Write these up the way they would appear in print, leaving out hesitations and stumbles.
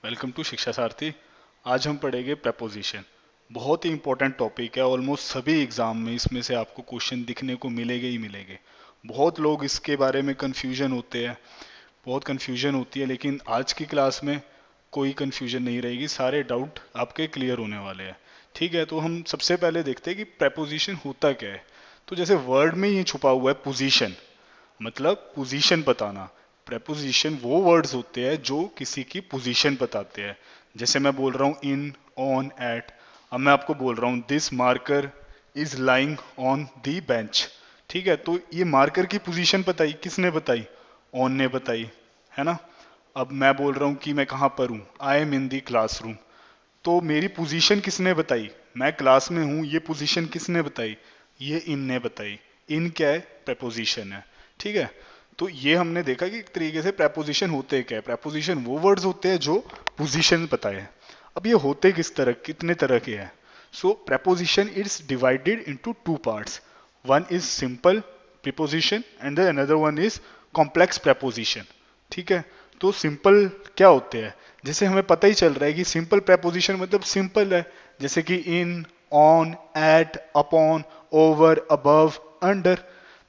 Welcome to शिक्षा सारथी। आज हम पढ़ेंगे प्रपोजिशन। बहुत ही इंपॉर्टेंट टॉपिक है। ऑलमोस्ट सभी एग्जाम में इसमें से आपको क्वेश्चन दिखने को मिलेंगे ही मिलेंगे। बहुत लोग इसके बारे में कंफ्यूजन होते हैं, बहुत कंफ्यूजन होती है, लेकिन आज की क्लास में कोई कंफ्यूजन नहीं रहेगी। सारे डाउट आपके क्लियर होने वाले हैं। ठीक है, तो हम सबसे पहले देखते हैं कि प्रपोजिशन होता क्या है। तो जैसे वर्ड में ही छुपा हुआ है पोजीशन, मतलब पोजीशन बताना। प्रेपोजिशन वो वर्ड्स होते हैं जो किसी की पोजीशन बताते हैं। जैसे मैं बोल रहा हूँ इन, ऑन, एट। अब मैं आपको बोल रहा हूँ this marker is lying on the bench. ठीक है, तो ये मार्कर की पोजीशन बताई, किसने बताई? ऑन ने बताई, है ना। अब मैं बोल रहा हूँ कि मैं कहाँ पर हूँ, आई एम इन दी क्लासरूम। तो मेरी पोजीशन किसने बताई? मैं क्लास में हूं, ये पोजीशन किसने बताई? ये इन ने बताई। इन क्या है? preposition है। ठीक है, तो ये हमने देखा कि एक तरीके से preposition होते क्या है। preposition वो वर्ड्स होते हैं जो पोजीशन बताए हैं। अब ये होते किस तरह, कितने तरह के हैं? सो preposition is divided into two parts. One is simple preposition and the another one is complex preposition। ठीक है, तो सिंपल क्या होते हैं? जैसे हमें पता ही चल रहा है कि सिंपल प्रेपोजिशन मतलब सिंपल है। जैसे कि in, on, at, upon, over, above, under.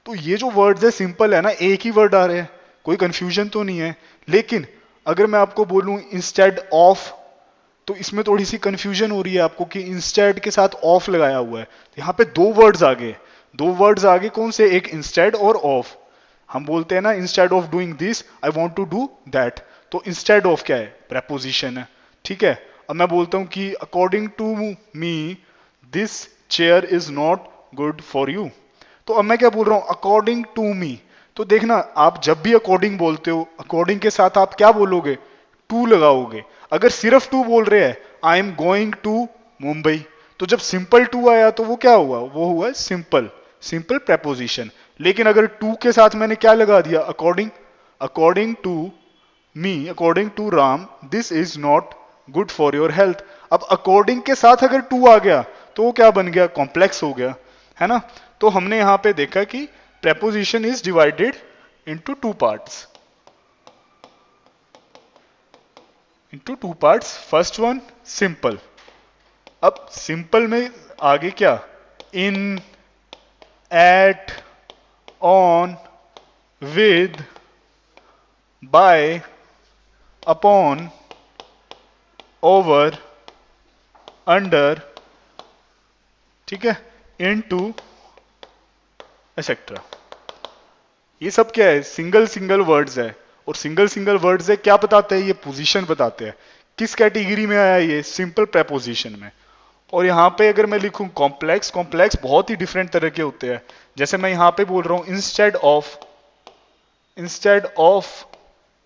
तो ये जो वर्ड्स है सिंपल है ना, एक ही वर्ड आ रहे हैं, कोई कंफ्यूजन तो नहीं है। लेकिन अगर मैं आपको बोलूं इंस्टेड ऑफ, तो इसमें थोड़ी सी कंफ्यूजन हो रही है आपको कि इंस्टेड के साथ ऑफ लगाया हुआ है। तो यहाँ पे दो वर्ड्स आगे, दो वर्ड्स आगे कौन से? एक इंस्टेड और ऑफ। हम बोलते हैं ना instead of doing this I want to do that. तो इंस्टेड ऑफ क्या है? प्रेपोजिशन है। ठीक है, अब मैं बोलता हूं कि according to me this chair is not good for you. तो अब मैं क्या बोल रहा हूं? According to me. तो देखना, आप जब भी अकॉर्डिंग बोलते हो, अकॉर्डिंग के साथ आप क्या बोलोगे? टू लगाओगे। अगर सिर्फ टू बोल रहे हैं, I am going to Mumbai, तो जब सिंपल टू आया तो वो क्या हुआ? वो हुआ सिंपल, सिंपल प्रेपोजिशन। लेकिन अगर टू के साथ मैंने क्या लगा दिया? According. According to me, according to Ram, this is not good for your health. अब अकॉर्डिंग के साथ अगर टू आ गया तो वो क्या बन गया? कॉम्प्लेक्स हो गया, है ना। तो हमने यहां पे देखा कि preposition is divided into two parts, into two parts. First one simple. अब सिंपल में आगे क्या? In, at, on, with, by, upon, over, under, ठीक है, इनटू, एक्सेट्रा। ये सब क्या है? सिंगल सिंगल वर्ड्स है। और सिंगल सिंगल वर्ड्स है, क्या बताते हैं? ये पोजीशन बताते हैं। किस कैटेगरी में आया ये? सिंपल प्रेपोजिशन में। और यहाँ पे अगर मैं लिखूं कॉम्प्लेक्स, कॉम्प्लेक्स बहुत ही डिफरेंट तरह के होते हैं। जैसे मैं यहाँ पे बोल रहा हूं इंस्टेड ऑफ, इंस्टेड ऑफ।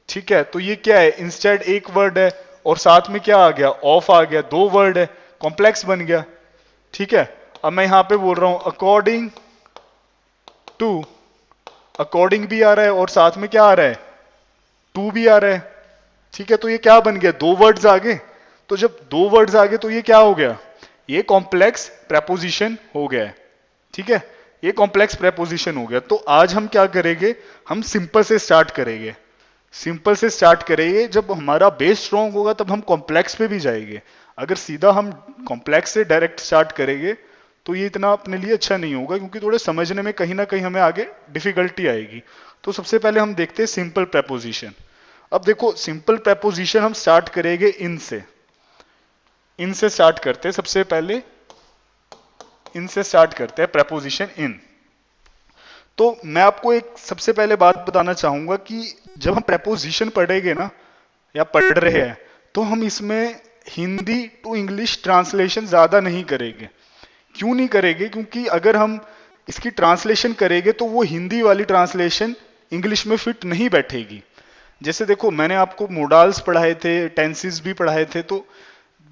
ठीक है, तो ये क्या है? इंस्टेड एक वर्ड है और साथ में क्या आ गया? ऑफ आ गया, दो वर्ड है, कॉम्प्लेक्स बन गया। ठीक है, अब मैं यहां पे बोल रहा हूं अकॉर्डिंग टू, अकॉर्डिंग भी आ रहा है और साथ में क्या आ रहा है? टू भी आ रहा है। ठीक है, तो ये क्या बन गया? दो वर्ड्स आगे। तो जब दो वर्ड्स आगे तो ये क्या हो गया? ये कॉम्प्लेक्स प्रेपोजिशन हो गया है। ठीक है, ये कॉम्प्लेक्स प्रेपोजिशन हो गया। तो आज हम क्या करेंगे? हम सिंपल से स्टार्ट करेंगे। सिंपल से स्टार्ट करेंगे। जब हमारा बेस स्ट्रांग होगा तब हम कॉम्प्लेक्स पे भी जाएंगे। अगर सीधा हम कॉम्प्लेक्स से डायरेक्ट स्टार्ट करेंगे तो ये इतना अपने लिए अच्छा नहीं होगा, क्योंकि थोड़े समझने में कहीं ना कहीं हमें आगे डिफिकल्टी आएगी। तो सबसे पहले हम देखते हैं सिंपल प्रेपोजिशन। अब देखो, सिंपल प्रेपोजिशन हम स्टार्ट करेंगे इन से। इन से स्टार्ट करते हैं सबसे पहले, इन से स्टार्ट करते हैं प्रेपोजिशन इन। तो मैं आपको एक सबसे पहले बात बताना चाहूंगा कि जब हम प्रेपोजिशन पढ़ेंगे ना, या पढ़ रहे हैं, तो हम इसमें हिंदी टू इंग्लिश ट्रांसलेशन ज्यादा नहीं करेंगे। क्यों नहीं करेंगे? क्योंकि अगर हम इसकी ट्रांसलेशन करेंगे तो वो हिंदी वाली ट्रांसलेशन इंग्लिश में फिट नहीं बैठेगी। जैसे देखो, मैंने आपको मोडाल्स पढ़ाए थे, टेंसेस भी पढ़ाए थे। तो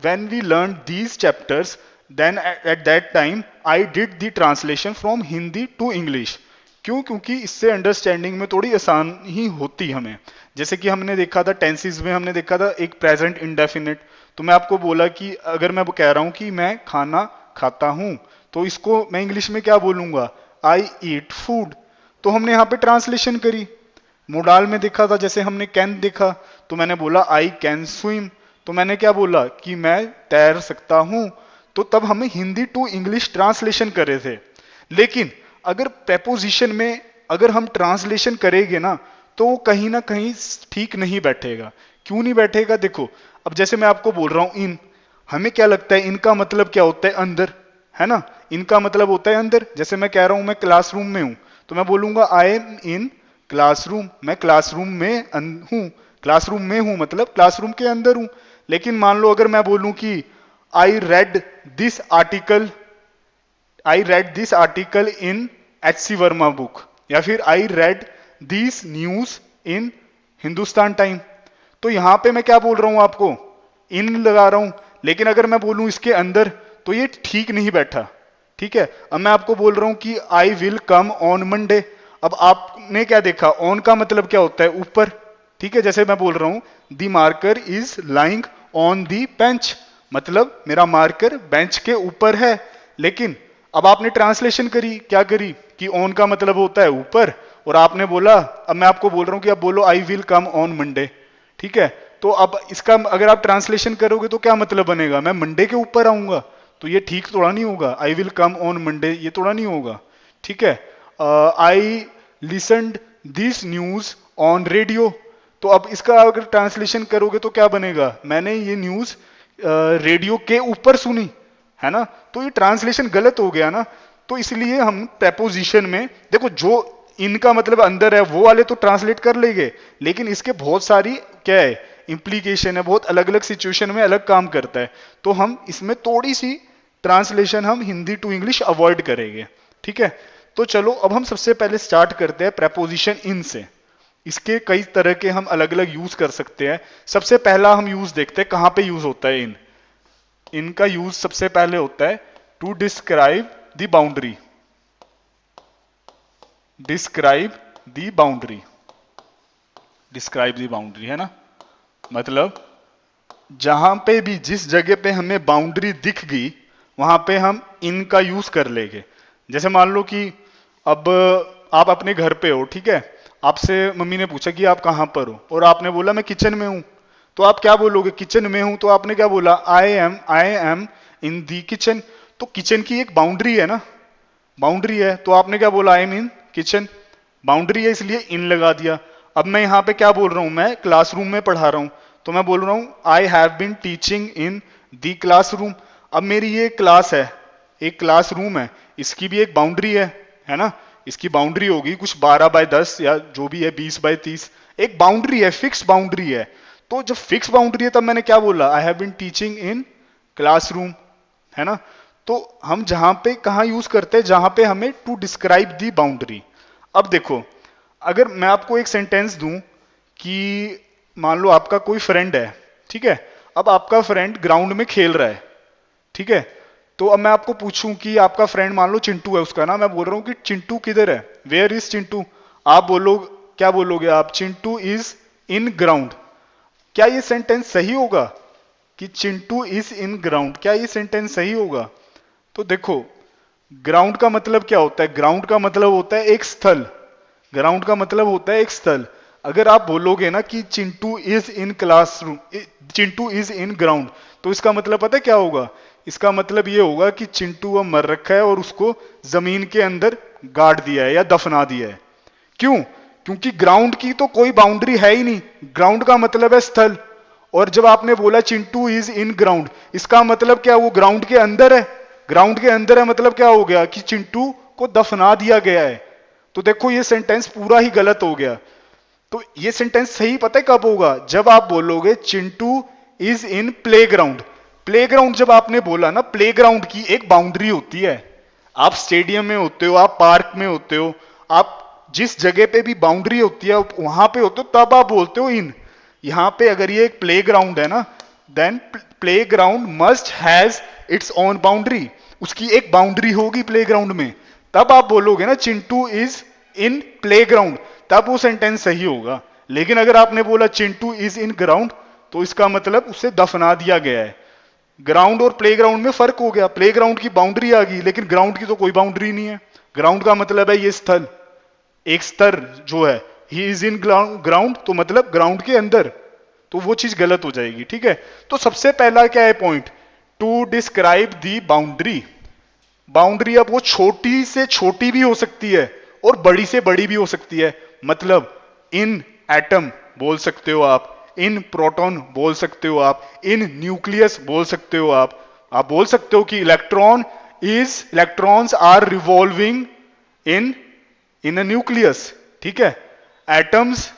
when we learned these chapters, then at that time I did the translation from Hindi to English। क्यों? क्योंकि इससे अंडरस्टैंडिंग में थोड़ी आसान ही होती हमें। जैसे कि हमने देखा था टेंसेस में, हमने देखा था एक प्रेजेंट इंडेफिनिट। तो मैं आपको बोला कि अगर मैं कह रहा हूं कि मैं खाना खाता हूं, तो इसको मैं इंग्लिश में क्या बोलूंगा? आई ईट फूड। तो हमने यहाँ पे ट्रांसलेशन करी। मोडाल में देखा था, जैसे हमने कैन देखा, तो मैंने बोला आई कैन स्विम। तो मैंने क्या बोला कि मैं तैर सकता हूं, तो तब हमें हिंदी टू इंग्लिश ट्रांसलेशन कर रहे थे। लेकिन अगर प्रेपोजिशन में अगर हम ट्रांसलेशन करेंगे ना, तो वो कहीं ना कहीं ठीक नहीं बैठेगा। क्यों नहीं बैठेगा? देखो, अब जैसे मैं आपको बोल रहा हूं इन, हमें क्या लगता है इनका मतलब क्या होता है? अंदर, है ना? इनका मतलब होता है अंदर। जैसे मैं कह रहा हूं मैं क्लासरूम में हूं, तो मैं बोलूंगा आई एम इन क्लासरूम, मैं क्लासरूम में हूं, क्लासरूम में हूं मतलब क्लासरूम के अंदर हूं। लेकिन मान लो अगर मैं बोलूं कि I read this article, I read this article in H C Verma book, या फिर I read this news in Hindustan time, तो यहां पे मैं क्या बोल रहा हूं आपको? इन लगा रहा हूं। लेकिन अगर मैं बोलूं इसके अंदर, तो ये ठीक नहीं बैठा। ठीक है, अब मैं आपको बोल रहा हूं कि आई विल कम ऑन मंडे। अब आपने क्या देखा? ऑन का मतलब क्या होता है? ऊपर। ठीक है, जैसे मैं बोल रहा हूं the marker is lying on the bench, मतलब मेरा मार्कर बेंच के ऊपर है। लेकिन अब आपने ट्रांसलेशन करी, क्या करी कि ऑन का मतलब होता है ऊपर, और आपने बोला, अब मैं आपको बोल रहा हूं कि अब बोलो आई विल कम ऑन मंडे। ठीक है, तो अब इसका अगर आप ट्रांसलेशन करोगे तो क्या मतलब बनेगा? मैं मंडे के ऊपर आऊंगा, तो ये ठीक थोड़ा नहीं होगा। I will come on Monday, ये थोड़ा नहीं होगा। ठीक है, I listened this news on radio, तो अब इसका अगर ट्रांसलेशन करोगे तो क्या बनेगा? मैंने ये न्यूज रेडियो के ऊपर सुनी, है ना? तो ये ट्रांसलेशन गलत हो गया ना। तो इसलिए हम प्रेपोजिशन में देखो, जो इनका मतलब अंदर है वो वाले तो ट्रांसलेट कर लेंगे, लेकिन इसके बहुत सारी क्या है इंप्लीकेशन है, बहुत अलग अलग सिचुएशन में अलग काम करता है। तो हम इसमें थोड़ी सी ट्रांसलेशन हम हिंदी टू इंग्लिश अवॉइड करेंगे। ठीक है, तो चलो अब हम सबसे पहले स्टार्ट करते हैं प्रेपोजिशन इन से। इसके कई तरह के हम अलग अलग यूज कर सकते हैं। सबसे पहला हम यूज देखते हैं कहां पे यूज होता है इन। इनका यूज सबसे पहले होता है to describe the boundary, describe the boundary, describe the boundary, है ना? मतलब जहां पे भी जिस जगह पे हमें बाउंड्री दिख गई, वहां पे हम इनका यूज कर लेंगे। जैसे मान लो कि अब आप अपने घर पे हो, ठीक है, आपसे मम्मी ने पूछा कि आप कहां पर हो, और आपने बोला मैं किचन में हूं। तो आप क्या बोलोगे? किचन में हूं, तो आपने क्या बोला? आई एम इन दी किचन। तो किचन की एक बाउंड्री है ना, बाउंड्री है, तो आपने क्या बोला? आई एम इन किचन, बाउंड्री है इसलिए इन लगा दिया। अब मैं यहां पे क्या बोल रहा हूं? मैं क्लासरूम में पढ़ा रहा हूं, तो मैं बोल रहा हूं I have been teaching in the classroom. अब मेरी ये क्लास है, एक क्लासरूम है, इसकी भी एक बाउंड्री है ना? इसकी बाउंड्री होगी कुछ 12 बाय 10 या जो भी है 20 बाय 30, एक बाउंड्री है, फिक्स बाउंड्री है। तो जब फिक्स बाउंड्री है तब मैंने क्या बोला? I have been teaching in classroom, है ना? तो हम जहां पे कहा यूज करते हैं? जहां पे हमें टू डिस्क्राइब दी बाउंड्री। अब देखो, अगर मैं आपको एक सेंटेंस दूं कि मान लो आपका कोई फ्रेंड है, ठीक है, अब आपका फ्रेंड ग्राउंड में खेल रहा है, ठीक है, तो अब मैं आपको पूछूं कि आपका फ्रेंड मान लो चिंटू है उसका नाम, मैं बोल रहा हूं कि चिंटू किधर है? Where is Chintu? आप बोलो, क्या बोलोगे आप? Chintu is in ground. क्या ये सेंटेंस सही होगा कि चिंटू इज इन ग्राउंड? क्या ये सेंटेंस सही होगा? तो देखो, ग्राउंड का मतलब क्या होता है? ग्राउंड का मतलब होता है एक स्थल, ग्राउंड का मतलब होता है एक स्थल। अगर आप बोलोगे ना कि Chintu is in classroom, Chintu is in ground, तो इसका मतलब पता है क्या होगा? इसका मतलब ये होगा कि चिंटू अब मर रखा है और उसको जमीन के अंदर गाड़ दिया है या दफना दिया है। क्यों? क्योंकि ग्राउंड की तो कोई बाउंड्री है ही नहीं, ग्राउंड का मतलब है स्थल। और जब आपने बोला चिंटू इज इन ग्राउंड, इसका मतलब क्या? वो ग्राउंड के अंदर है, ग्राउंड के अंदर है, मतलब क्या हो गया कि चिंटू को दफना दिया गया है। तो देखो ये सेंटेंस पूरा ही गलत हो गया। तो ये सेंटेंस सही पता है कब होगा? जब आप बोलोगे Chintu is in playground. Playground जब आपने बोला ना, प्लेग्राउंड की एक बाउंड्री होती है। आप स्टेडियम में होते हो, आप पार्क में होते हो, आप जिस जगह पे भी बाउंड्री होती है वहां पे होते हो, तब आप बोलते हो इन। यहां पे अगर ये एक प्लेग्राउंड है ना, then playground must has its own boundary, उसकी एक बाउंड्री होगी प्लेग्राउंड में, तब आप बोलोगे ना चिंटू इज इन प्लेग्राउंड, तब वो सेंटेंस सही होगा। लेकिन अगर आपने बोला चिंटू इज इन ग्राउंड, तो इसका मतलब उसे दफना दिया गया है। ग्राउंड और प्लेग्राउंड में फर्क हो गया, प्लेग्राउंड की बाउंड्री आ गई, लेकिन ग्राउंड की तो कोई बाउंड्री नहीं है। ग्राउंड का मतलब है ये स्थल, एक स्तर जो है, ही इज इन ग्राउंड, तो मतलब ग्राउंड के अंदर। तो वो चीज गलत हो जाएगी, ठीक है। तो सबसे पहला क्या है point, to describe the boundary. Boundary अब वो छोटी से छोटी भी हो सकती है और बड़ी से बड़ी भी हो सकती है। मतलब इन एटम बोल सकते हो आप, इन प्रोटॉन बोल सकते हो आप, इन न्यूक्लियस बोल सकते हो आप बोल सकते हो कि electrons are revolving in in a nucleus, ठीक है। Atoms,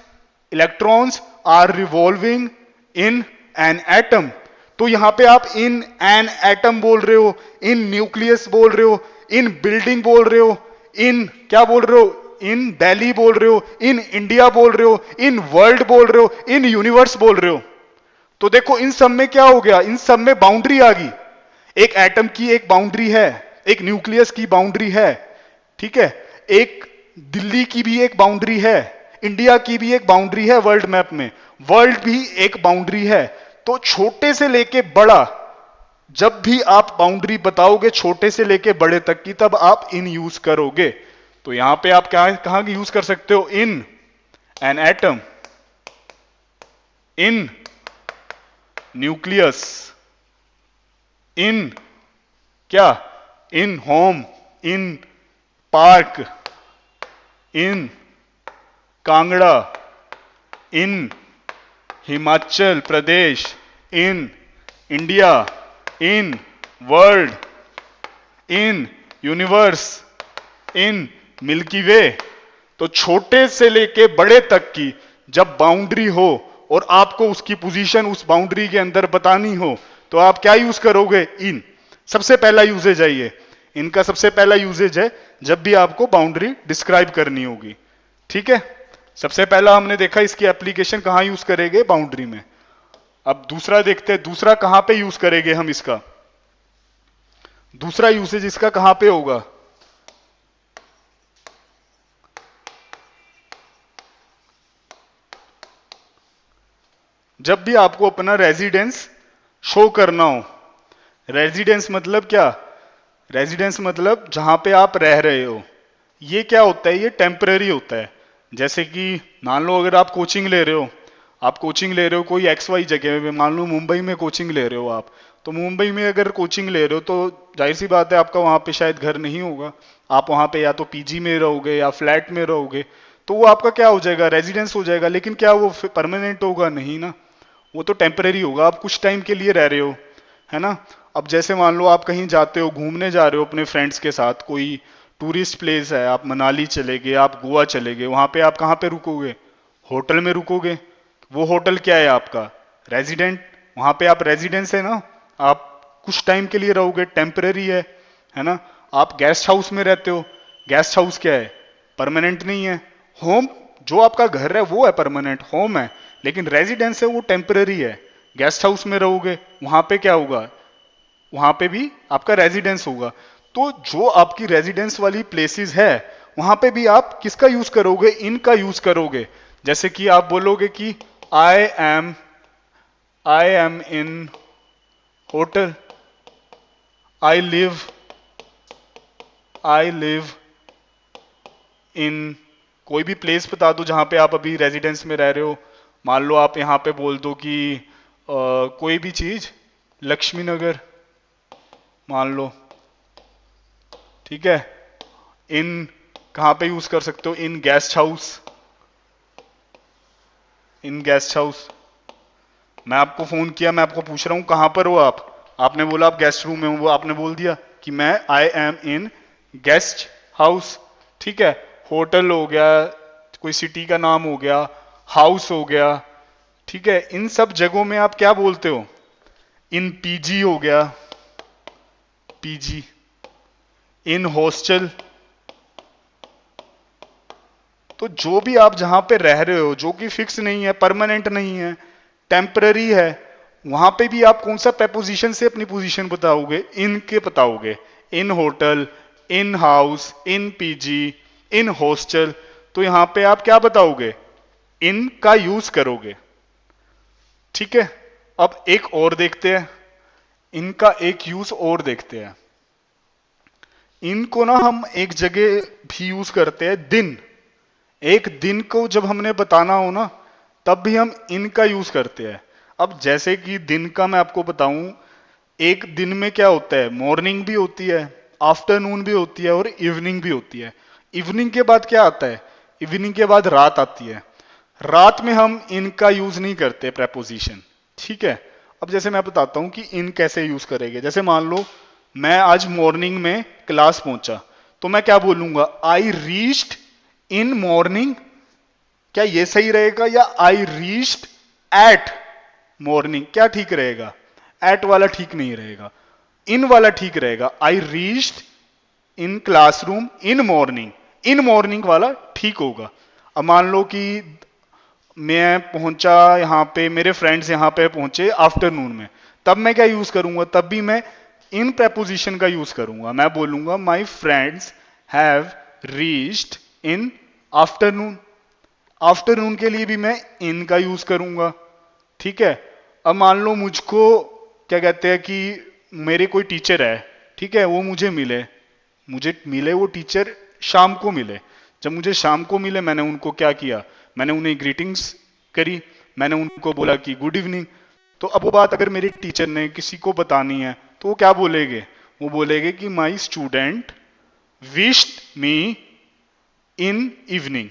electrons are revolving in an atom. तो यहां पे आप इन एन एटम बोल रहे हो, इन न्यूक्लियस बोल रहे हो, इन बिल्डिंग बोल रहे हो, इन क्या बोल रहे हो, इन दिल्ली बोल रहे हो, इन इंडिया बोल रहे हो, इन वर्ल्ड बोल रहे हो, इन यूनिवर्स बोल रहे हो। तो देखो इन सब में क्या हो गया, इन सब में बाउंड्री आ गई। एक एटम की एक बाउंड्री है, एक न्यूक्लियस की बाउंड्री है, ठीक है। एक दिल्ली की भी एक बाउंड्री है, इंडिया की भी एक बाउंड्री है, वर्ल्ड मैप में वर्ल्ड भी एक बाउंड्री है। तो छोटे से लेके बड़ा, जब भी आप बाउंड्री बताओगे छोटे से लेके बड़े तक की, तब आप इन यूज करोगे। तो यहां पे आप क्या कहां यूज कर सकते हो, in an atom, in nucleus, in क्या, in home, in park, in Kangra, in Himachal Pradesh, in India, in world, in universe, in milky way. तो छोटे से लेके बड़े तक की जब बाउंड्री हो और आपको उसकी पोजीशन उस बाउंड्री के अंदर बतानी हो, तो आप क्या यूज करोगे, इन। सबसे पहला यूजेज है ये, इनका सबसे पहला यूजेज है जब भी आपको बाउंड्री डिस्क्राइब करनी होगी, ठीक है। सबसे पहला हमने देखा इसकी एप्लीकेशन कहां यूज करेंगे, बाउंड्री में। अब दूसरा देखते हैं, दूसरा कहां पे यूज करेंगे हम इसका, दूसरा यूसेज इसका कहां पे होगा। जब भी आपको अपना रेजिडेंस शो करना हो। रेजिडेंस मतलब क्या, रेजिडेंस मतलब जहां पे आप रह रहे हो। ये क्या होता है, ये टेम्पररी होता है। जैसे कि मान लो अगर आप कोचिंग ले रहे हो, आप कोचिंग ले रहे हो कोई एक्स वाई जगह में, मान लो मुंबई में कोचिंग ले रहे हो आप, तो मुंबई में अगर कोचिंग ले रहे हो तो जाहिर सी बात है आपका वहां पे शायद घर नहीं होगा, आप वहां पे या तो पीजी में रहोगे या फ्लैट में रहोगे। तो वो आपका क्या हो जाएगा, रेजिडेंस हो जाएगा। लेकिन क्या वो परमानेंट होगा, नहीं ना, वो तो टेम्पररी होगा, आप कुछ टाइम के लिए रह रहे हो, है ना। अब जैसे मान लो आप कहीं जाते हो, घूमने जा रहे हो अपने फ्रेंड्स के साथ, कोई टूरिस्ट प्लेस है, आप मनाली चले गए, आप गोवा चले गए, वहां पे आप कहाँ पे रुकोगे, होटल में रुकोगे। वो होटल क्या है आपका, रेजिडेंट, वहां पे आप रेजिडेंस है ना, आप कुछ टाइम के लिए रहोगे, टेम्पररी है ना। आप गेस्ट हाउस में रहते हो, गेस्ट हाउस क्या है, परमानेंट नहीं है। होम, जो आपका घर है वो है परमानेंट, होम है। लेकिन रेजिडेंस है वो टेम्पररी है। गेस्ट हाउस में रहोगे, वहां पे क्या होगा, वहां पे भी आपका रेजिडेंस होगा। तो जो आपकी रेजिडेंस वाली प्लेसेस है, वहां पे भी आप किसका यूज करोगे, इनका यूज करोगे। जैसे कि आप बोलोगे कि आई am in hotel, I live in, कोई भी प्लेस बता दो जहां पे आप अभी रेजिडेंस में रह रहे हो। मान लो आप यहां पे बोल दो कि कोई भी चीज, लक्ष्मी नगर मान लो, ठीक है। इन कहां पे यूज कर सकते हो, इन गेस्ट हाउस, इन गेस्ट हाउस। मैं आपको फोन किया, मैं आपको पूछ रहा हूं कहां पर हो आप, आपने बोला आप गेस्ट रूम में हो, वो आपने बोल दिया कि मैं आई एम इन गेस्ट हाउस, ठीक है। होटल हो गया, कोई सिटी का नाम हो गया, हाउस हो गया, ठीक है। इन सब जगहों में आप क्या बोलते हो, इन पीजी हो गया, पीजी, इन हॉस्टल। तो जो भी आप जहां पे रह रहे हो, जो कि फिक्स नहीं है, परमानेंट नहीं है, टेम्पररी है, वहां पे भी आप कौन सा preposition से अपनी पोजीशन बताओगे, इन के बताओगे। In hotel, in house, in PG, in hostel. तो यहां पे आप क्या बताओगे, इन का यूज करोगे, ठीक है। अब एक और देखते हैं, इनका एक यूज और देखते हैं। इनको ना हम एक जगह भी यूज करते हैं, दिन। एक दिन को जब हमने बताना हो ना, तब भी हम इन का यूज करते हैं। अब जैसे कि दिन का मैं आपको बताऊं, एक दिन में क्या होता है, मॉर्निंग भी होती है, आफ्टरनून भी होती है और इवनिंग भी होती है। इवनिंग के बाद क्या आता है, इवनिंग के बाद रात आती है। रात में हम इन का यूज नहीं करते प्रेपोजिशन, ठीक है। अब जैसे मैं बताता हूं कि इन कैसे यूज करेंगे। जैसे मान लो मैं आज मॉर्निंग में क्लास पहुंचा, तो मैं क्या बोलूंगा, आई रीच्ड इन मॉर्निंग। क्या ये सही रहेगा, या आई रीच्ड एट मॉर्निंग? क्या ठीक रहेगा? एट वाला ठीक नहीं रहेगा, इन वाला ठीक रहेगा। आई reached in classroom in morning, in morning वाला ठीक होगा। अब मान लो कि मैं पहुंचा यहां पे, मेरे फ्रेंड्स यहां पे पहुंचे आफ्टरनून में, तब मैं क्या यूज करूंगा, तब भी मैं इन प्रेपोजिशन का यूज करूंगा। मैं बोलूंगा my friends have reached in afternoon. Afternoon के लिए भी मैं इन का यूज करूंगा, ठीक है। अब मान लो मुझको क्या कहते हैं कि मेरे कोई टीचर है, ठीक है, वो मुझे मिले वो टीचर शाम को मिले। जब मुझे शाम को मिले, मैंने उनको क्या किया, मैंने उन्हें ग्रीटिंग्स करी, मैंने उनको बोला कि गुड इवनिंग। तो अब वो बात अगर मेरे टीचर ने किसी को बतानी है, तो वो क्या बोलेंगे, वो बोलेंगे कि my student wished me in evening.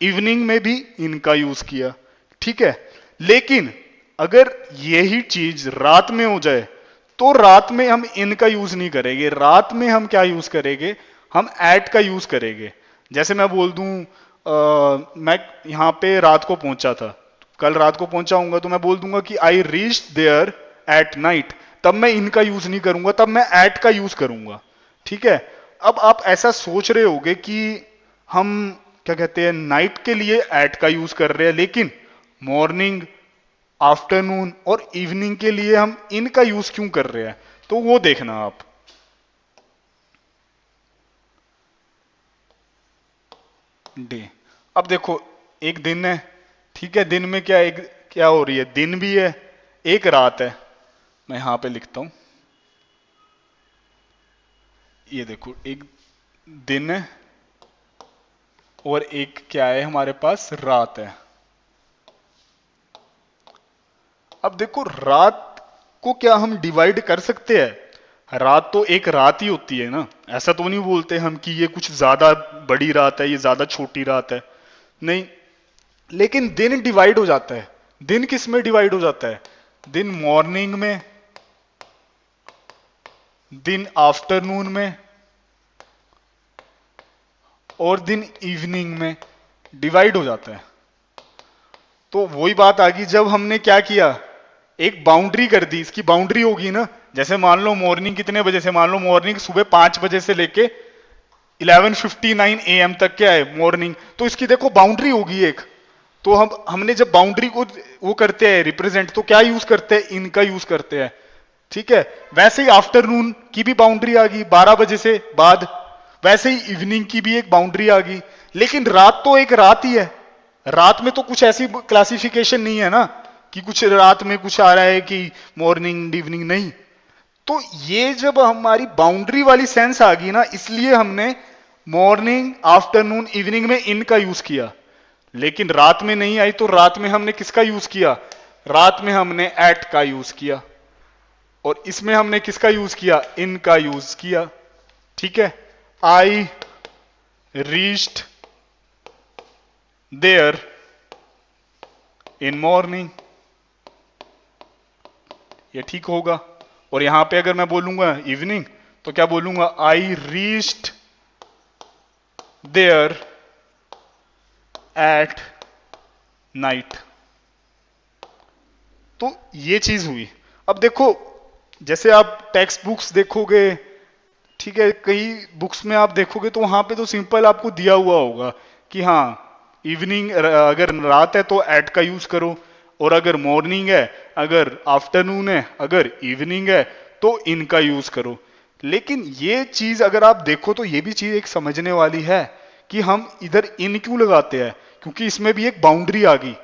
Evening में भी इनका यूज किया, ठीक है। लेकिन अगर यही चीज रात में हो जाए, तो रात में हम इन का यूज नहीं करेंगे। रात में हम क्या यूज करेंगे, हम एट का यूज करेंगे। जैसे मैं बोल दूं मैं यहां पे रात को पहुंचा था, कल रात को पहुंचा हूंगा, तो मैं बोल दूंगा कि I reached there at night. तब मैं इनका यूज नहीं करूंगा, तब मैं एट का यूज करूंगा, ठीक है। अब आप ऐसा सोच रहे होगे कि हम क्या कहते हैं, नाइट के लिए एट का यूज कर रहे हैं, लेकिन मॉर्निंग, आफ्टरनून और इवनिंग के लिए हम इन का यूज क्यों कर रहे हैं, तो वो देखना आप। डे, अब देखो एक दिन है, ठीक है, दिन में क्या हो रही है, दिन भी है, एक रात है। मैं यहां पे लिखता हूं, ये देखो एक दिन है और एक क्या है हमारे पास, रात है। अब देखो रात को क्या हम डिवाइड कर सकते हैं? रात तो एक रात ही होती है ना, ऐसा तो नहीं बोलते हम कि ये कुछ ज्यादा बड़ी रात है, ये ज्यादा छोटी रात है, नहीं। लेकिन दिन डिवाइड हो जाता है। दिन किस में डिवाइड हो जाता है? दिन मॉर्निंग में, दिन आफ्टरनून में और दिन इवनिंग में डिवाइड हो जाता है। तो वही बात आ गई, जब हमने क्या किया, एक बाउंड्री कर दी। इसकी बाउंड्री होगी ना, जैसे मान लो मॉर्निंग कितने बजे से, मान लो मॉर्निंग सुबह 5 बजे से लेके 11:59 AM तक क्या है, मॉर्निंग। तो इसकी देखो बाउंड्री होगी एक। तो हमने जब बाउंड्री को वो करते हैं रिप्रेजेंट, तो क्या यूज करते हैं, इनका यूज करते हैं, ठीक है। वैसे ही आफ्टरनून की भी बाउंड्री आ गई 12 बजे से बाद, वैसे ही इवनिंग की भी एक बाउंड्री आ गई। लेकिन रात तो एक रात ही है, रात में तो कुछ ऐसी क्लासिफिकेशन नहीं है ना कि कुछ रात में कुछ आ रहा है कि मॉर्निंग इवनिंग, नहीं। तो ये जब हमारी बाउंड्री वाली सेंस आ गई ना, इसलिए हमने मॉर्निंग, आफ्टरनून, इवनिंग में इन का यूज किया। लेकिन रात में नहीं आई, तो रात में हमने किसका यूज किया, रात में हमने एट का यूज किया। और इसमें हमने किसका यूज किया, इन का यूज किया, ठीक है। I reached there in morning, ये ठीक होगा। और यहां पे अगर मैं बोलूंगा इवनिंग, तो क्या बोलूंगा, I reached there at night. तो ये चीज हुई। अब देखो, जैसे आप टेक्स्ट बुक्स देखोगे, ठीक है, कई बुक्स में आप देखोगे तो वहां पे तो सिंपल आपको दिया हुआ होगा कि हाँ, इवनिंग अगर रात है तो एट का यूज करो, और अगर मॉर्निंग है, अगर आफ्टरनून है, अगर इवनिंग है, तो इनका यूज करो। लेकिन ये चीज अगर आप देखो तो ये भी चीज एक समझने वाली है कि हम इधर इन क्यों लगाते हैं, क्योंकि इसमें भी एक बाउंड्री आ गई,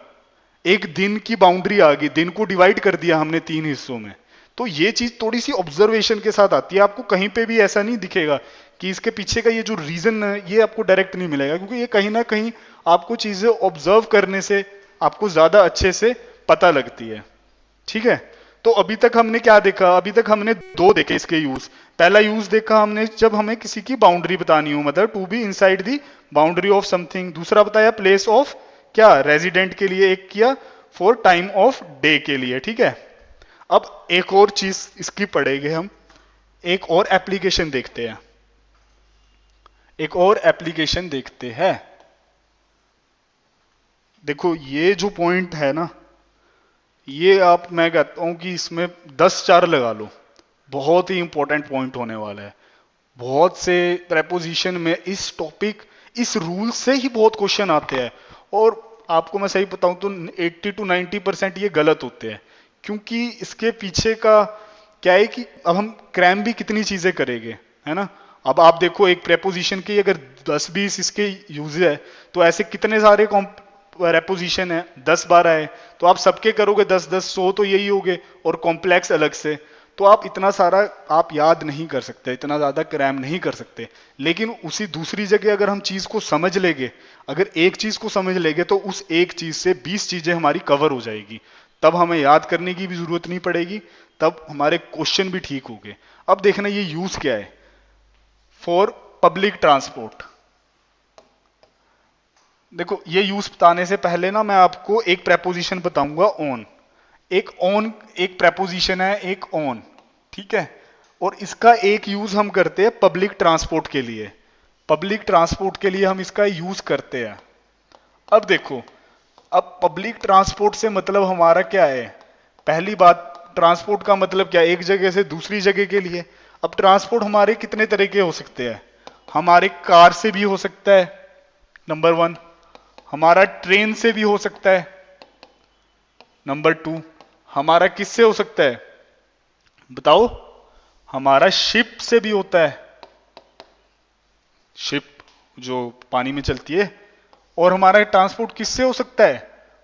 एक दिन की बाउंड्री आ गई, दिन को डिवाइड कर दिया हमने 3 हिस्सों में। तो ये चीज थोड़ी सी ऑब्जर्वेशन के साथ आती है, आपको कहीं पे भी ऐसा नहीं दिखेगा कि इसके पीछे का ये जो रीजन है ये आपको डायरेक्ट नहीं मिलेगा, क्योंकि ये कहीं ना कहीं आपको चीजें ऑब्जर्व करने से आपको ज्यादा अच्छे से पता लगती है। ठीक है, तो अभी तक हमने क्या देखा, अभी तक हमने दो देखे इसके यूज। पहला यूज देखा हमने जब हमें किसी की बाउंड्री बतानी हो, मतलब to be inside the boundary of something. दूसरा बताया प्लेस ऑफ क्या, रेजिडेंट के लिए। एक किया फॉर टाइम ऑफ डे के लिए। ठीक है, अब एक और चीज इसकी पढ़ेंगे हम, एक और एप्लीकेशन देखते हैं, एक और एप्लीकेशन देखते हैं। देखो ये जो पॉइंट है ना, ये आप, मैं कहता हूं कि इसमें 10 4 लगा लो, बहुत ही इंपॉर्टेंट पॉइंट होने वाला है। बहुत से प्रेपोजिशन में इस टॉपिक, इस रूल से ही बहुत क्वेश्चन आते हैं, और आपको मैं सही बताऊं तो 80 to 90% ये गलत होते हैं, क्योंकि इसके पीछे का क्या है कि अब हम क्रैम भी कितनी चीजें करेंगे, है ना। अब आप देखो एक प्रेपोजिशन की अगर 10 20 इसके यूज है, तो ऐसे कितने सारे प्रेपोजिशन है, 10 12 है, तो आप सबके करोगे 10 10 100 तो यही हो गए, और कॉम्प्लेक्स अलग से। तो आप इतना सारा आप याद नहीं कर सकते, इतना ज्यादा क्रैम नहीं कर सकते। लेकिन उसी दूसरी जगह अगर हम चीज को समझ लेंगे, अगर एक चीज को समझ लेंगे, तो उस एक चीज से 20 चीजें हमारी कवर हो जाएगी। तब हमें याद करने की भी जरूरत नहीं पड़ेगी, तब हमारे क्वेश्चन भी ठीक हो गए। अब देखना ये यूज क्या है, फॉर पब्लिक ट्रांसपोर्ट। देखो ये यूज बताने से पहले ना मैं आपको एक प्रेपोजिशन बताऊंगा, ऑन। एक ऑन एक प्रेपोजिशन है, एक ऑन, ठीक है। और इसका एक यूज हम करते हैं पब्लिक ट्रांसपोर्ट के लिए, पब्लिक ट्रांसपोर्ट के लिए हम इसका यूज करते हैं। अब देखो, अब पब्लिक ट्रांसपोर्ट से मतलब हमारा क्या है, पहली बात ट्रांसपोर्ट का मतलब क्या है, एक जगह से दूसरी जगह के लिए। अब ट्रांसपोर्ट हमारे कितने तरह के हो सकते हैं, हमारे कार से भी हो सकता है, नंबर 1। हमारा ट्रेन से भी हो सकता है, नंबर 2। हमारा किससे हो सकता है बताओ, हमारा शिप से भी होता है, शिप जो पानी में चलती है। और हमारा ट्रांसपोर्ट किससे हो सकता है,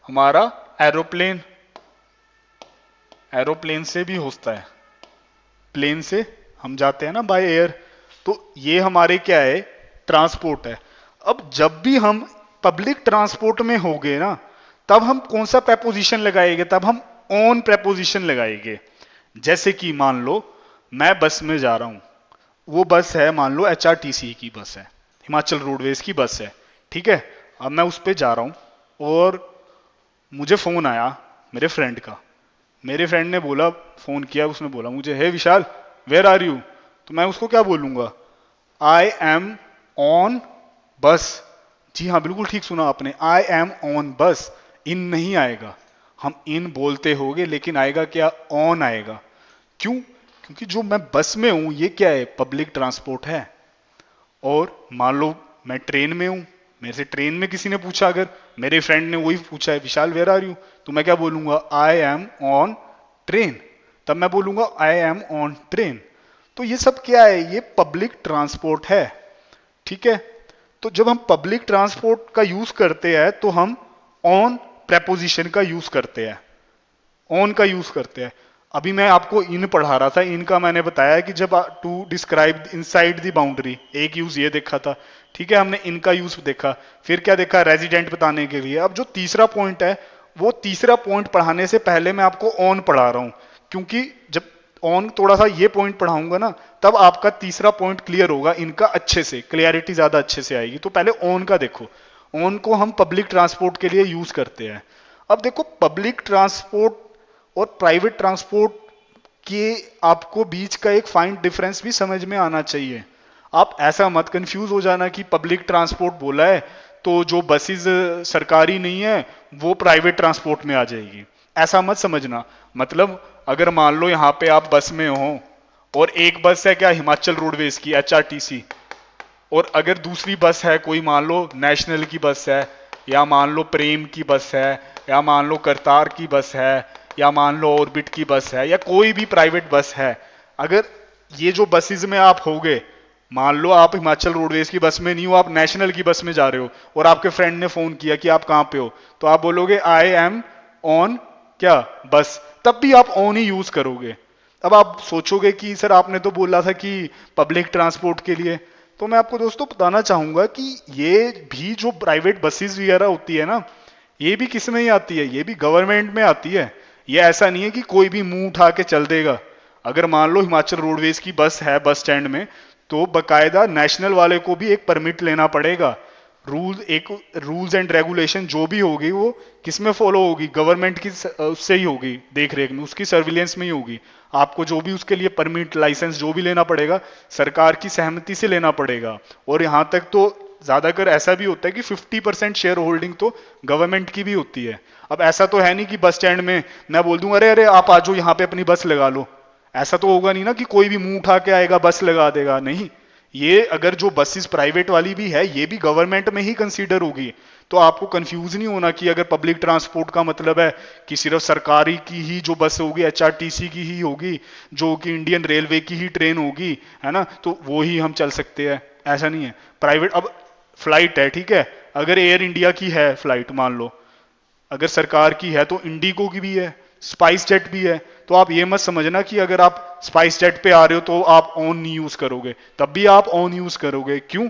हमारा एरोप्लेन, एरोप्लेन से भी होता है, प्लेन से हम जाते हैं ना बाय एयर। तो ये हमारे क्या है, ट्रांसपोर्ट है। अब जब भी हम पब्लिक ट्रांसपोर्ट में होंगे ना, तब हम कौन सा प्रेपोजिशन लगाएंगे, तब हम ऑन प्रेपोजिशन लगाएंगे। जैसे कि मान लो मैं बस में जा रहा हूं, वो बस है मान लो एचआरटीसी की बस है, हिमाचल रोडवेज की बस है, ठीक है। अब मैं उस पर जा रहा हूं और मुझे फोन आया मेरे फ्रेंड का, मेरे फ्रेंड ने बोला, फोन किया, उसने बोला मुझे, हे विशाल वेयर आर यू। तो मैं उसको क्या बोलूंगा, आई एम ऑन बस। जी हाँ बिल्कुल ठीक सुना आपने, आई एम ऑन बस। इन नहीं आएगा, हम इन बोलते होगे लेकिन आएगा क्या, ऑन आएगा। क्यों, क्योंकि जो मैं बस में हूं ये क्या है, पब्लिक ट्रांसपोर्ट है। और मान लो मैं ट्रेन में हूं, मेरे से ट्रेन में किसी ने पूछा, अगर मेरे फ्रेंड ने वही पूछा है विशाल वेयर आर यू, तो मैं क्या बोलूंगा, आई एम ऑन ट्रेन। तब मैं बोलूंगा आई एम ऑन ट्रेन। तो ये सब क्या है, ये पब्लिक ट्रांसपोर्ट है, ठीक है। तो जब हम पब्लिक ट्रांसपोर्ट का यूज करते हैं तो हम ऑन प्रेपोजिशन का यूज करते हैं, ऑन का यूज करते हैं। अभी मैं आपको इन पढ़ा रहा था, इनका मैंने बताया कि जब to describe inside the boundary, एक यूज ये देखा था, ठीक है। हमने इनका यूज देखा, फिर क्या देखा, रेजिडेंट बताने के लिए। अब जो तीसरा पॉइंट है, वो तीसरा पॉइंट पढ़ाने से पहले मैं आपको ऑन पढ़ा रहा हूं, क्योंकि जब ऑन थोड़ा सा ये पॉइंट पढ़ाऊंगा ना, तब आपका तीसरा पॉइंट क्लियर होगा, इनका अच्छे से क्लियरिटी ज्यादा अच्छे से आएगी। तो पहले ऑन का देखो, ऑन को हम पब्लिक ट्रांसपोर्ट के लिए यूज करते हैं। अब देखो पब्लिक ट्रांसपोर्ट और प्राइवेट ट्रांसपोर्ट के आपको बीच का एक फाइन डिफरेंस भी समझ में आना चाहिए। आप ऐसा मत कंफ्यूज हो जाना कि पब्लिक ट्रांसपोर्ट बोला है तो जो बसेस सरकारी नहीं है वो प्राइवेट ट्रांसपोर्ट में आ जाएगी, ऐसा मत समझना। मतलब अगर मान लो यहाँ पे आप बस में हो और एक बस है क्या, हिमाचल रोडवेज की एचआरटीसी, और अगर दूसरी बस है कोई, मान लो नेशनल की बस है, या मान लो प्रेम की बस है, या मान लो करतार की बस है, या मान लो ऑर्बिट की बस है, या कोई भी प्राइवेट बस है, अगर ये जो बसेस में आप होगे, मान लो आप हिमाचल रोडवेज की बस में नहीं हो, आप नेशनल की बस में जा रहे हो, और आपके फ्रेंड ने फोन किया कि आप कहां पे हो, तो आप बोलोगे आई एम ऑन क्या बस, तब भी आप ऑन ही यूज करोगे। अब आप सोचोगे कि सर आपने तो बोला था कि पब्लिक ट्रांसपोर्ट के लिए, तो मैं आपको दोस्तों बताना चाहूंगा कि ये भी जो प्राइवेट बसेस वगैरह होती है ना, ये भी किस में ही आती है, ये भी गवर्नमेंट में आती है। ये ऐसा नहीं है कि कोई भी मुंह उठा के चल देगा। अगर मान लो हिमाचल रोडवेज की बस है बस स्टैंड में, तो बकायदा नेशनल वाले को भी एक परमिट लेना पड़ेगा। रूल्स एंड रेगुलेशन जो भी होगी वो किस में फॉलो होगी, गवर्नमेंट की उससे ही होगी, देख रेख में, उसकी सर्विलेंस में ही होगी। आपको जो भी उसके लिए परमिट लाइसेंस जो भी लेना पड़ेगा, सरकार की सहमति से लेना पड़ेगा। और यहां तक तो ज्यादातर ऐसा भी होता है कि 50% शेयर होल्डिंग तो गवर्नमेंट की भी होती है। अब ऐसा तो है नहीं कि बस स्टैंड में मैं बोल दूं अरे अरे आप आ जाओ यहाँ पे अपनी बस लगा लो। ऐसा तो होगा नहीं ना कि कोई भी मुंह उठा के आएगा बस लगा देगा, नहीं। ये अगर जो बसेस प्राइवेट वाली भी है ये भी गवर्नमेंट में ही कंसीडर होगी। तो आपको कंफ्यूज नहीं होना कि अगर पब्लिक ट्रांसपोर्ट का मतलब है कि सिर्फ सरकारी की ही जो बस होगी, एचआरटीसी की ही होगी, जो कि इंडियन रेलवे की ही ट्रेन होगी, है ना, तो वो ही हम चल सकते हैं, ऐसा नहीं है। प्राइवेट अब फ्लाइट है, ठीक है, अगर एयर इंडिया की है फ्लाइट मान लो, अगर सरकार की है, तो इंडिगो की भी है, स्पाइस जेट भी है। तो आप ये मत समझना कि अगर आप स्पाइस जेट पे आ रहे हो तो आप ऑन नहीं यूज करोगे, तब भी आप ऑन यूज करोगे। क्यों?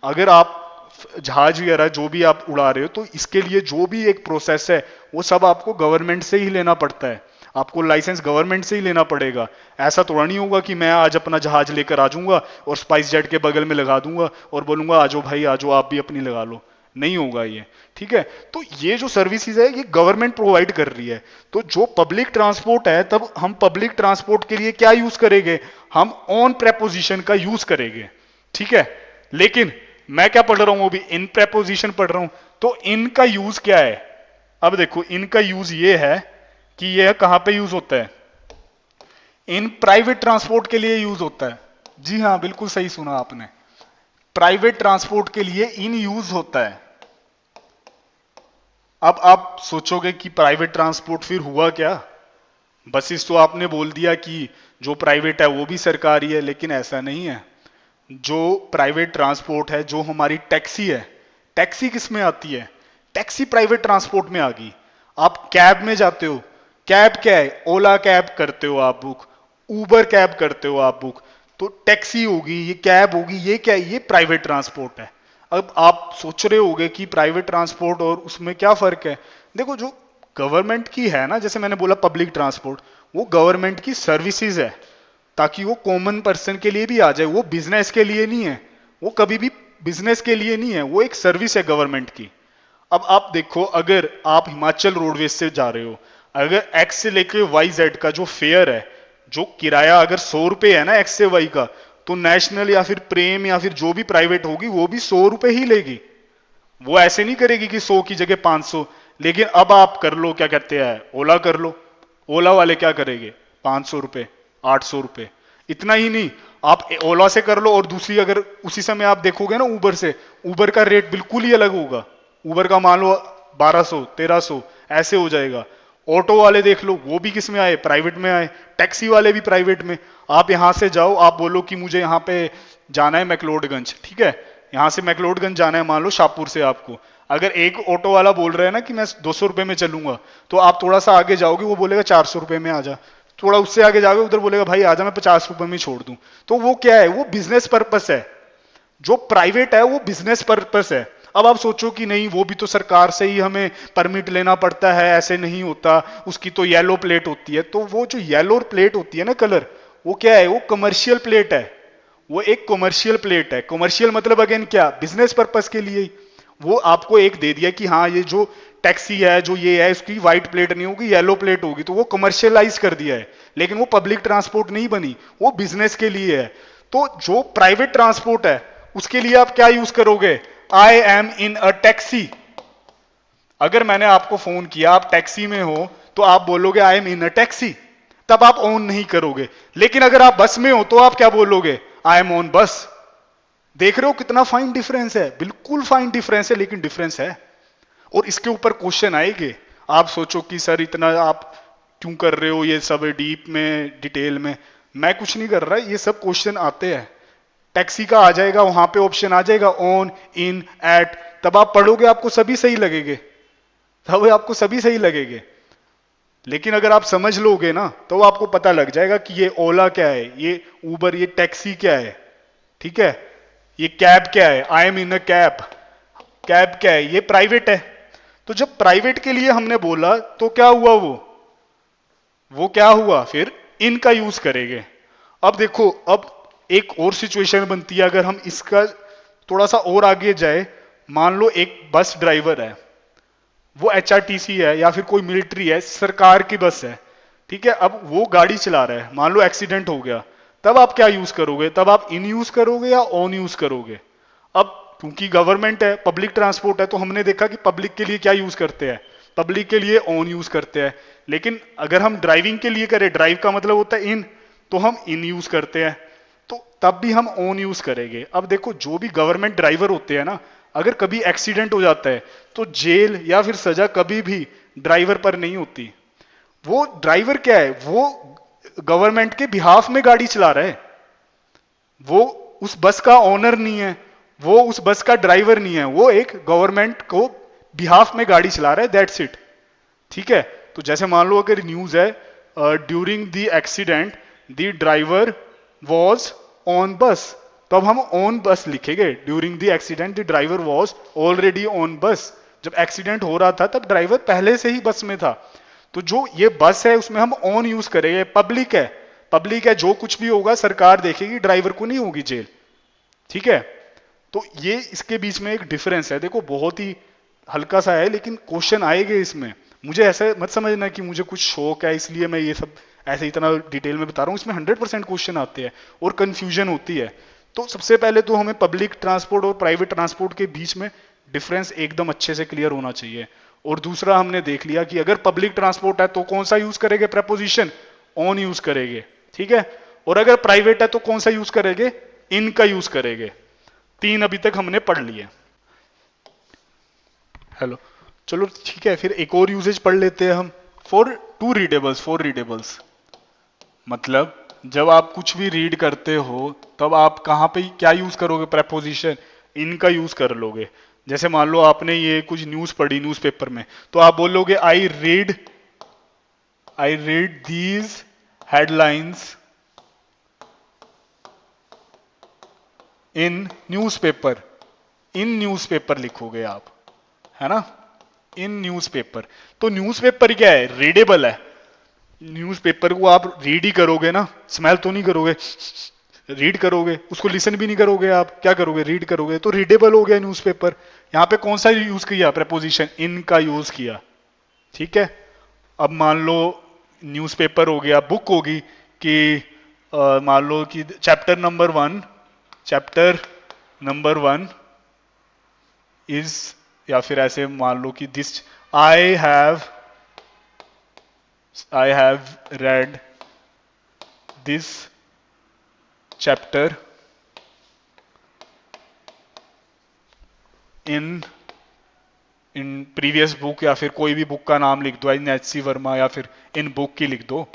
अगर आप जहाज वगैरह जो भी आप उड़ा रहे हो तो इसके लिए जो भी एक प्रोसेस है वो सब आपको गवर्नमेंट से ही लेना पड़ता है। आपको लाइसेंस गवर्नमेंट से ही लेना पड़ेगा। ऐसा थोड़ा नहीं होगा कि मैं आज अपना जहाज लेकर आ जाऊंगा और स्पाइस जेट के बगल में लगा दूंगा और बोलूंगा आजो भाई आजो आप भी अपनी लगा लो। नहीं होगा ये, ठीक है। तो ये जो सर्विसेज है ये गवर्नमेंट प्रोवाइड कर रही है। तो जो पब्लिक ट्रांसपोर्ट है, तब हम पब्लिक ट्रांसपोर्ट के लिए क्या यूज करेंगे, हम ऑन प्रेपोजिशन का यूज करेंगे, ठीक है। लेकिन मैं क्या पढ़ रहा हूं, अभी इन प्रेपोजिशन पढ़ रहा हूं। तो इन का यूज क्या है, अब देखो इनका यूज ये है कि यह कहां पे यूज होता है, इन प्राइवेट ट्रांसपोर्ट के लिए यूज होता है। जी हां, बिल्कुल सही सुना आपने, प्राइवेट ट्रांसपोर्ट के लिए इन यूज होता है। अब आप सोचोगे कि प्राइवेट ट्रांसपोर्ट फिर हुआ क्या, बसेस तो आपने बोल दिया कि जो प्राइवेट है वो भी सरकारी है, लेकिन ऐसा नहीं है। जो प्राइवेट ट्रांसपोर्ट है, जो हमारी टैक्सी है, टैक्सी किस में आती है, टैक्सी प्राइवेट ट्रांसपोर्ट में आ गई। आप कैब में जाते हो, कैब क्या है, ओला कैब करते हो आप बुक, उबर कैब करते हो आप बुक, तो टैक्सी होगी, ये कैब होगी, ये क्या है, ये प्राइवेट ट्रांसपोर्ट है। अब आप सोच रहे होगे कि प्राइवेट ट्रांसपोर्ट और उसमें क्या फर्क है। देखो जो गवर्नमेंट की है ना, जैसे मैंने बोला पब्लिक ट्रांसपोर्ट, वो गवर्नमेंट की सर्विसेज है, ताकि वो कॉमन पर्सन के लिए भी आ जाए, वो बिजनेस के लिए नहीं है, वो कभी भी बिजनेस के लिए नहीं है, वो एक सर्विस है गवर्नमेंट की। अब आप देखो, अगर आप हिमाचल रोडवेज से जा रहे हो, अगर एक्स से लेके वाई जेड का जो फेयर है, जो किराया अगर 100 रुपए है ना एक्स से वाई का, तो नेशनल या फिर प्रेम या फिर जो भी प्राइवेट होगी वो भी 100 रुपए ही लेगी। वो ऐसे नहीं करेगी कि 100 की जगह 500। लेकिन अब आप कर लो, क्या कहते हैं, ओला कर लो, ओला वाले क्या करेंगे, 500 रुपए, 800 रुपए। इतना ही नहीं, आप ओला से कर लो और दूसरी अगर उसी समय आप देखोगे ना उबर से, उबर का रेट बिल्कुल ही अलग होगा। उबर का मान लो 1200 1300 ऐसे हो जाएगा। ऑटो वाले देख लो, वो भी किस में आए, प्राइवेट में आए। टैक्सी वाले भी प्राइवेट में। आप यहां से जाओ, आप बोलो कि मुझे यहां पे जाना है मैक्लोडगंज, ठीक है, यहां से मैक्लोडगंज जाना है मान लो शाहपुर से आपको। अगर एक ऑटो वाला बोल रहा है ना कि मैं 200 रुपए में चलूंगा, तो आप थोड़ा सा आगे जाओगे, वो बोलेगा 400 रुपए में आ जा। थोड़ा उससे आगे जाओगे, उधर बोलेगा भाई आजा मैं 50 रुपए में छोड़ दूं। तो वो क्या है, वो बिजनेस पर्पस है। जो प्राइवेट है वो बिजनेस पर्पस है। अब आप सोचो कि नहीं, वो भी तो सरकार से ही हमें परमिट लेना पड़ता है, ऐसे नहीं होता, उसकी तो येलो प्लेट होती है। तो वो जो येलो प्लेट होती है ना कलर, वो क्या है, वो कमर्शियल प्लेट है। वो एक कमर्शियल प्लेट है। कमर्शियल मतलब अगेन क्या, बिजनेस पर्पस के लिए ही। वो आपको एक दे दिया कि हाँ ये जो टैक्सी है, जो ये है, इसकी व्हाइट प्लेट नहीं होगी, येलो प्लेट होगी, तो वो कमर्शियलाइज कर दिया है। लेकिन वो पब्लिक ट्रांसपोर्ट नहीं बनी, वो बिजनेस के लिए है। तो जो प्राइवेट ट्रांसपोर्ट है उसके लिए आप क्या यूज करोगे, I am in a taxi. अगर मैंने आपको फोन किया, आप टैक्सी में हो, तो आप बोलोगे आई एम इन अ टैक्सी, तब आप ऑन नहीं करोगे। लेकिन अगर आप बस में हो तो आप क्या बोलोगे, आई एम ऑन बस। देख रहे हो कितना फाइन डिफरेंस है, बिल्कुल फाइन डिफरेंस है, लेकिन डिफरेंस है। और इसके ऊपर क्वेश्चन आएंगे। आप सोचो कि सर इतना आप क्यों कर रहे हो ये सब डीप में, डिटेल में। मैं कुछ नहीं कर रहा, ये सब क्वेश्चन आते हैं। टैक्सी का आ जाएगा, वहां पे ऑप्शन आ जाएगा ऑन, इन, एट, तब आप पढ़ोगे आपको सभी सही लगेंगे, तब आपको सभी सही लगेंगे। लेकिन अगर आप समझ लोगे ना, तो आपको पता लग जाएगा कि ये ओला क्या है, ये उबर, ये टैक्सी क्या है, ठीक है, ये कैब क्या है, I am in a cab. Cab क्या है, ये प्राइवेट है। तो जब प्राइवेट के लिए हमने बोला तो क्या हुआ, वो क्या हुआ, फिर इन का यूज करेंगे। अब देखो, अब एक और सिचुएशन बनती है, अगर हम इसका थोड़ा सा और आगे जाए, मान लो एक बस ड्राइवर है, वो एचआरटीसी है या फिर कोई मिलिट्री है, सरकार की बस है, ठीक है। अब वो गाड़ी चला रहा है, मान लो एक्सीडेंट हो गया, तब आप क्या यूज करोगे, तब आप इन यूज करोगे या ऑन यूज करोगे। अब क्योंकि गवर्नमेंट है, पब्लिक ट्रांसपोर्ट है, तो हमने देखा कि पब्लिक के लिए क्या यूज करते हैं, पब्लिक के लिए ऑन यूज करते हैं। लेकिन अगर हम ड्राइविंग के लिए करें, ड्राइव का मतलब होता है इन, तो हम इन यूज करते हैं, तो तब भी हम ऑन यूज करेंगे। अब देखो, जो भी गवर्नमेंट ड्राइवर होते हैं ना, अगर कभी एक्सीडेंट हो जाता है तो जेल या फिर सजा कभी भी ड्राइवर पर नहीं होती। वो ड्राइवर क्या है, वो गवर्नमेंट के बिहाफ में गाड़ी चला रहा है, वो उस बस का ओनर नहीं है, वो उस बस का ड्राइवर नहीं है, वो एक गवर्नमेंट को बिहाफ में गाड़ी चला रहा है, दैट्स इट। ठीक है। तो जैसे मान लो अगर न्यूज है, during the accident the driver was on बस, तो अब हम ऑन बस लिखेंगे। During the accident the driver was already on बस, जब एक्सीडेंट हो रहा था तब ड्राइवर पहले से ही बस में था। तो जो ये बस है उसमें हम ऑन यूज करेंगे, पब्लिक है, पब्लिक है, जो कुछ भी होगा सरकार देखेगी, ड्राइवर को नहीं होगी जेल। ठीक है। तो ये इसके बीच में एक डिफरेंस है, देखो बहुत ही हल्का सा है, लेकिन क्वेश्चन आएंगे इसमें। मुझे ऐसे मत समझना कि मुझे कुछ शौक है इसलिए मैं ये सब ऐसे इतना डिटेल में बता रहा हूँ, इसमें 100% क्वेश्चन आते हैं और कंफ्यूजन होती है। तो सबसे पहले तो हमें पब्लिक ट्रांसपोर्ट और प्राइवेट ट्रांसपोर्ट के बीच में डिफरेंस एकदम अच्छे से क्लियर होना चाहिए। और दूसरा हमने देख लिया कि अगर पब्लिक ट्रांसपोर्ट है तो कौन सा यूज करेंगे, प्रपोजिशन ऑन यूज करेंगे, ठीक है। और अगर प्राइवेट है तो कौन सा यूज करेंगे, इन का यूज करेंगे। 3 अभी तक हमने पढ़ लिए। हेलो, चलो ठीक है, फिर एक और यूजेज पढ़ लेते हैं हम। फॉर टू रीडेबल्स, फॉर रीडेबल्स मतलब जब आप कुछ भी रीड करते हो तब आप कहां पे क्या यूज करोगे, प्रेपोजिशन इन का यूज कर लोगे। जैसे मान लो आपने ये कुछ न्यूज पढ़ी न्यूज़पेपर में, तो आप बोलोगे I read these headlines in newspaper, in newspaper लिखोगे आप, है ना, इन न्यूज़पेपर। तो न्यूज़पेपर क्या है, रीडेबल है। न्यूज़पेपर को आप रीड ही करोगे ना, स्मेल तो नहीं करोगे, रीड करोगे, उसको लिसन भी नहीं करोगे, आप क्या करोगे, रीड करोगे, तो रीडेबल हो गया न्यूज़पेपर। यहां पे कौन सा यूज किया, प्रपोजिशन इन का यूज किया। ठीक है। अब मान लो न्यूज़पेपर हो गया, बुक होगी कि मान लो कि चैप्टर नंबर 1 इज, या फिर ऐसे मान लो कि this I have read this chapter in in previous book, या फिर कोई भी बुक का नाम लिख दो, इन एच सी वर्मा, या फिर इन बुक की लिख दो,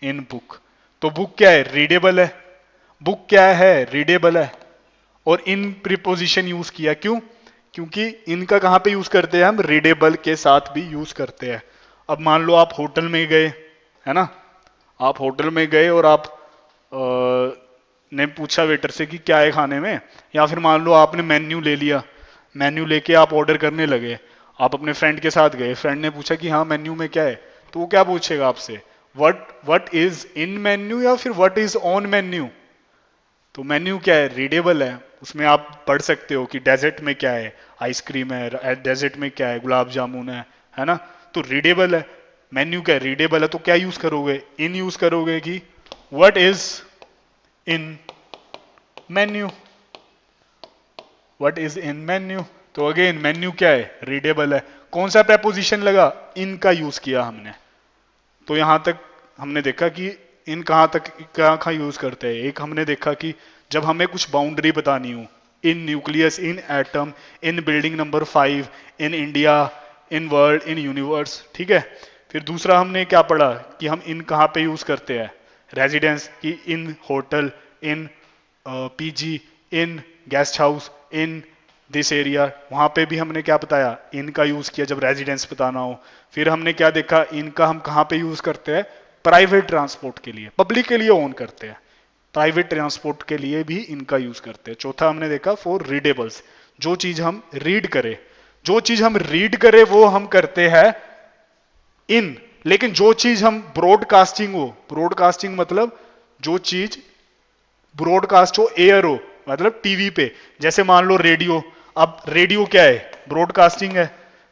इन बुक। तो बुक क्या है, रीडेबल है, बुक क्या है, रीडेबल है। और इन प्रीपोजिशन यूज किया, क्यों, क्योंकि इनका कहां पे यूज करते हैं हम, रीडेबल के साथ भी यूज करते हैं। अब मान लो आप होटल में गए, है ना, आप होटल में गए और आप ने पूछा वेटर से कि क्या है खाने में, या फिर मान लो आपने मेन्यू ले लिया, मेन्यू लेके आप ऑर्डर करने लगे, आप अपने फ्रेंड के साथ गए, फ्रेंड ने पूछा कि हाँ मेन्यू में क्या है, तो वो क्या पूछेगा आपसे, व्हाट इज इन मेन्यू या फिर व्हाट इज ऑन मेन्यू। तो मेन्यू क्या है, रीडेबल है, उसमें आप पढ़ सकते हो कि डेजर्ट में क्या है, आइसक्रीम है, डेजर्ट में क्या है, गुलाब जामुन है ना। तो रीडेबल है, मेन्यू क्या है, रीडेबल है, तो क्या यूज करोगे, इन यूज करोगे कि what is in menu, what is in menu. तो अगेन मेन्यू क्या है, रीडेबल है, कौन सा प्रपोजिशन लगा, इन का यूज किया हमने। तो यहां तक हमने देखा कि इन कहां तक कहां कहां यूज करते हैं। एक हमने देखा कि जब हमें कुछ बाउंड्री बतानी हो, इन nucleus, in atom, in building number 5, in India, in world, in universe, ठीक है। फिर दूसरा हमने क्या पढ़ा कि हम इन कहां पे यूज करते हैं, रेजिडेंस, की in hotel, in PG, in guest house, in this area, वहां पे भी हमने क्या बताया, इनका यूज किया जब रेजिडेंस बताना हो। फिर हमने क्या देखा, इनका हम कहां पे यूज करते हैं, प्राइवेट ट्रांसपोर्ट के लिए, पब्लिक के लिए ओन करते हैं, प्राइवेट ट्रांसपोर्ट के लिए भी इनका यूज करते हैं। चौथा हमने देखा फॉर रीडेबल्स, जो चीज हम रीड करें, जो चीज हम रीड करें वो हम करते हैं इन, लेकिन जो चीज हम ब्रॉडकास्टिंग हो, ब्रॉडकास्टिंग मतलब जो चीज ब्रॉडकास्ट हो, एयर हो, मतलब टीवी पे, जैसे मान लो रेडियो। अब रेडियो क्या है? ब्रॉडकास्टिंग है।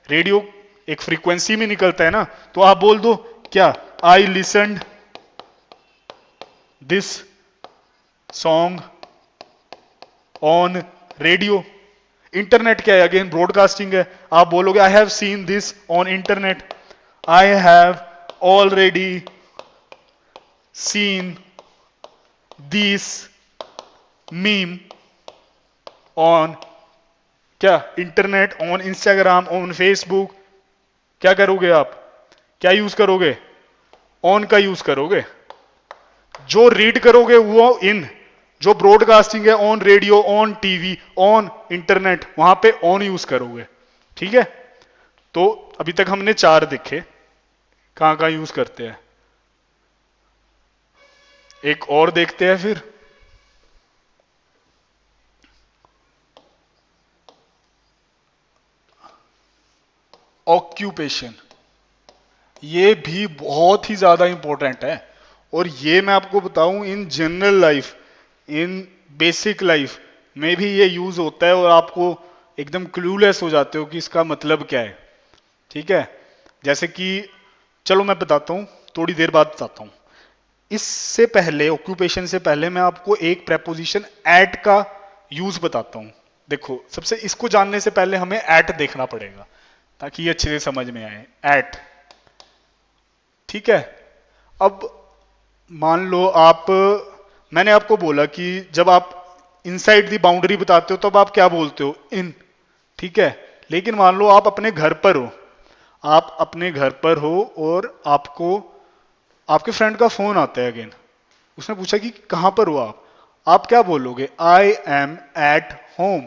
रेडियो एक फ्रीक्वेंसी में निकलता है ना, तो आप बोल दो क्या, I listen this song on radio. Internet क्या है? अगेन ब्रॉडकास्टिंग है। आप बोलोगे I have seen this on internet, I have already seen this meme on क्या, internet, on Instagram, on Facebook. क्या करोगे आप? क्या यूज करोगे? ऑन का यूज करोगे। जो रीड करोगे वो इन, जो ब्रॉडकास्टिंग है on radio, on TV, on internet, वहां पे ऑन यूज करोगे। ठीक है, तो अभी तक हमने चार देखे कहां कहां यूज करते हैं। एक और देखते हैं फिर। ऑक्यूपेशन, ये भी बहुत ही ज्यादा इंपॉर्टेंट है। और ये मैं आपको बताऊं, in general life, in basic life में भी ये यूज होता है और आपको एकदम क्लूलेस हो जाते हो कि इसका मतलब क्या है। ठीक है, जैसे कि चलो मैं बताता हूं, थोड़ी देर बाद बताता हूं। इससे पहले, ऑक्यूपेशन से पहले मैं आपको एक प्रेपोजिशन एट का यूज बताता हूं। देखो, सबसे इसको जानने से पहले हमें एट देखना पड़ेगा ताकि ये अच्छे से समझ में आए। एट, ठीक है। अब मान लो आप, मैंने आपको बोला कि जब आप इनसाइड दी बाउंड्री बताते हो तब आप क्या बोलते हो? इन। ठीक है, लेकिन मान लो आप अपने घर पर हो, आप अपने घर पर हो और आपको आपके फ्रेंड का फोन आता है अगेन, उसने पूछा कि कहां पर हो आप क्या बोलोगे? आई एम एट होम।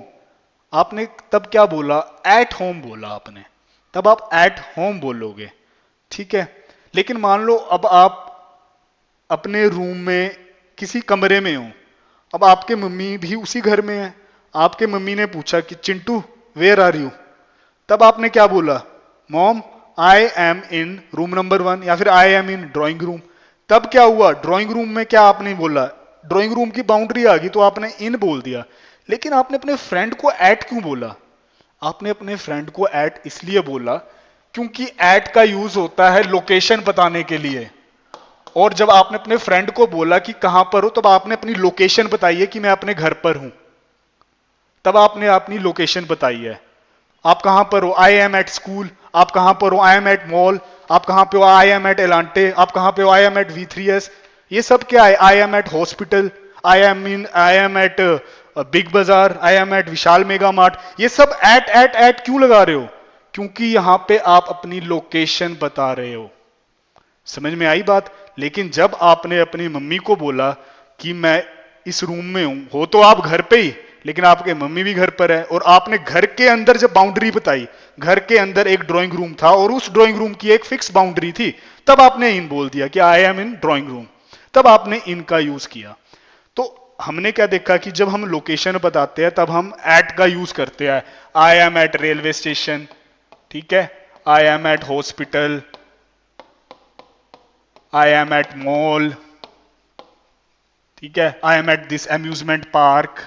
आपने तब क्या बोला? एट होम बोला आपने, तब आप एट होम बोलोगे। ठीक है, लेकिन मान लो अब आप अपने रूम में किसी कमरे में हो, अब आपके मम्मी भी उसी घर में है, आपके मम्मी ने पूछा कि चिंटू वेयर आर यू, तब आपने क्या बोला? Mom I am in room number 1, या फिर आई एम इन ड्राइंग रूम। तब क्या हुआ? ड्राइंग रूम में क्या आपने बोला? ड्राइंग रूम की बाउंड्री आ गई तो आपने इन बोल दिया। लेकिन आपने अपने फ्रेंड को एट क्यों बोला? आपने अपने फ्रेंड को एट इसलिए बोला क्योंकि एट का यूज होता है लोकेशन बताने के लिए। और जब आपने अपने फ्रेंड को बोला कि कहां पर हो, तब आपने अपनी लोकेशन बताई है कि मैं अपने घर पर हूं, तब आपने अपनी लोकेशन बताई है। आप कहां पर हो? I am at school. आप कहां पर हो? I am at mall. आप कहां पे हो? I am at Elante. आप कहां पे हो? I am at V3S। ये सब क्या है? I am at hospital, I am at Big Bazaar, I am at Vishal Mega Mart. ये सब एट एट एट क्यों लगा रहे हो? क्योंकि यहां पे आप अपनी लोकेशन बता रहे हो। समझ में आई बात? लेकिन जब आपने अपनी मम्मी को बोला कि मैं इस रूम में हूं, हो तो आप घर पे ही, लेकिन आपके मम्मी भी घर पर है, और आपने घर के अंदर जब बाउंड्री बताई, घर के अंदर एक ड्राइंग रूम था और उस ड्राइंग रूम की एक फिक्स बाउंड्री थी, तब आपने इन बोल दिया कि आई एम इन ड्राइंग रूम, तब आपने इन का यूज किया। तो हमने क्या देखा कि जब हम लोकेशन बताते हैं तब हम एट का यूज करते हैं। I am at railway station, ठीक है, I am at hospital, I am at mall, ठीक है, I am at this amusement park.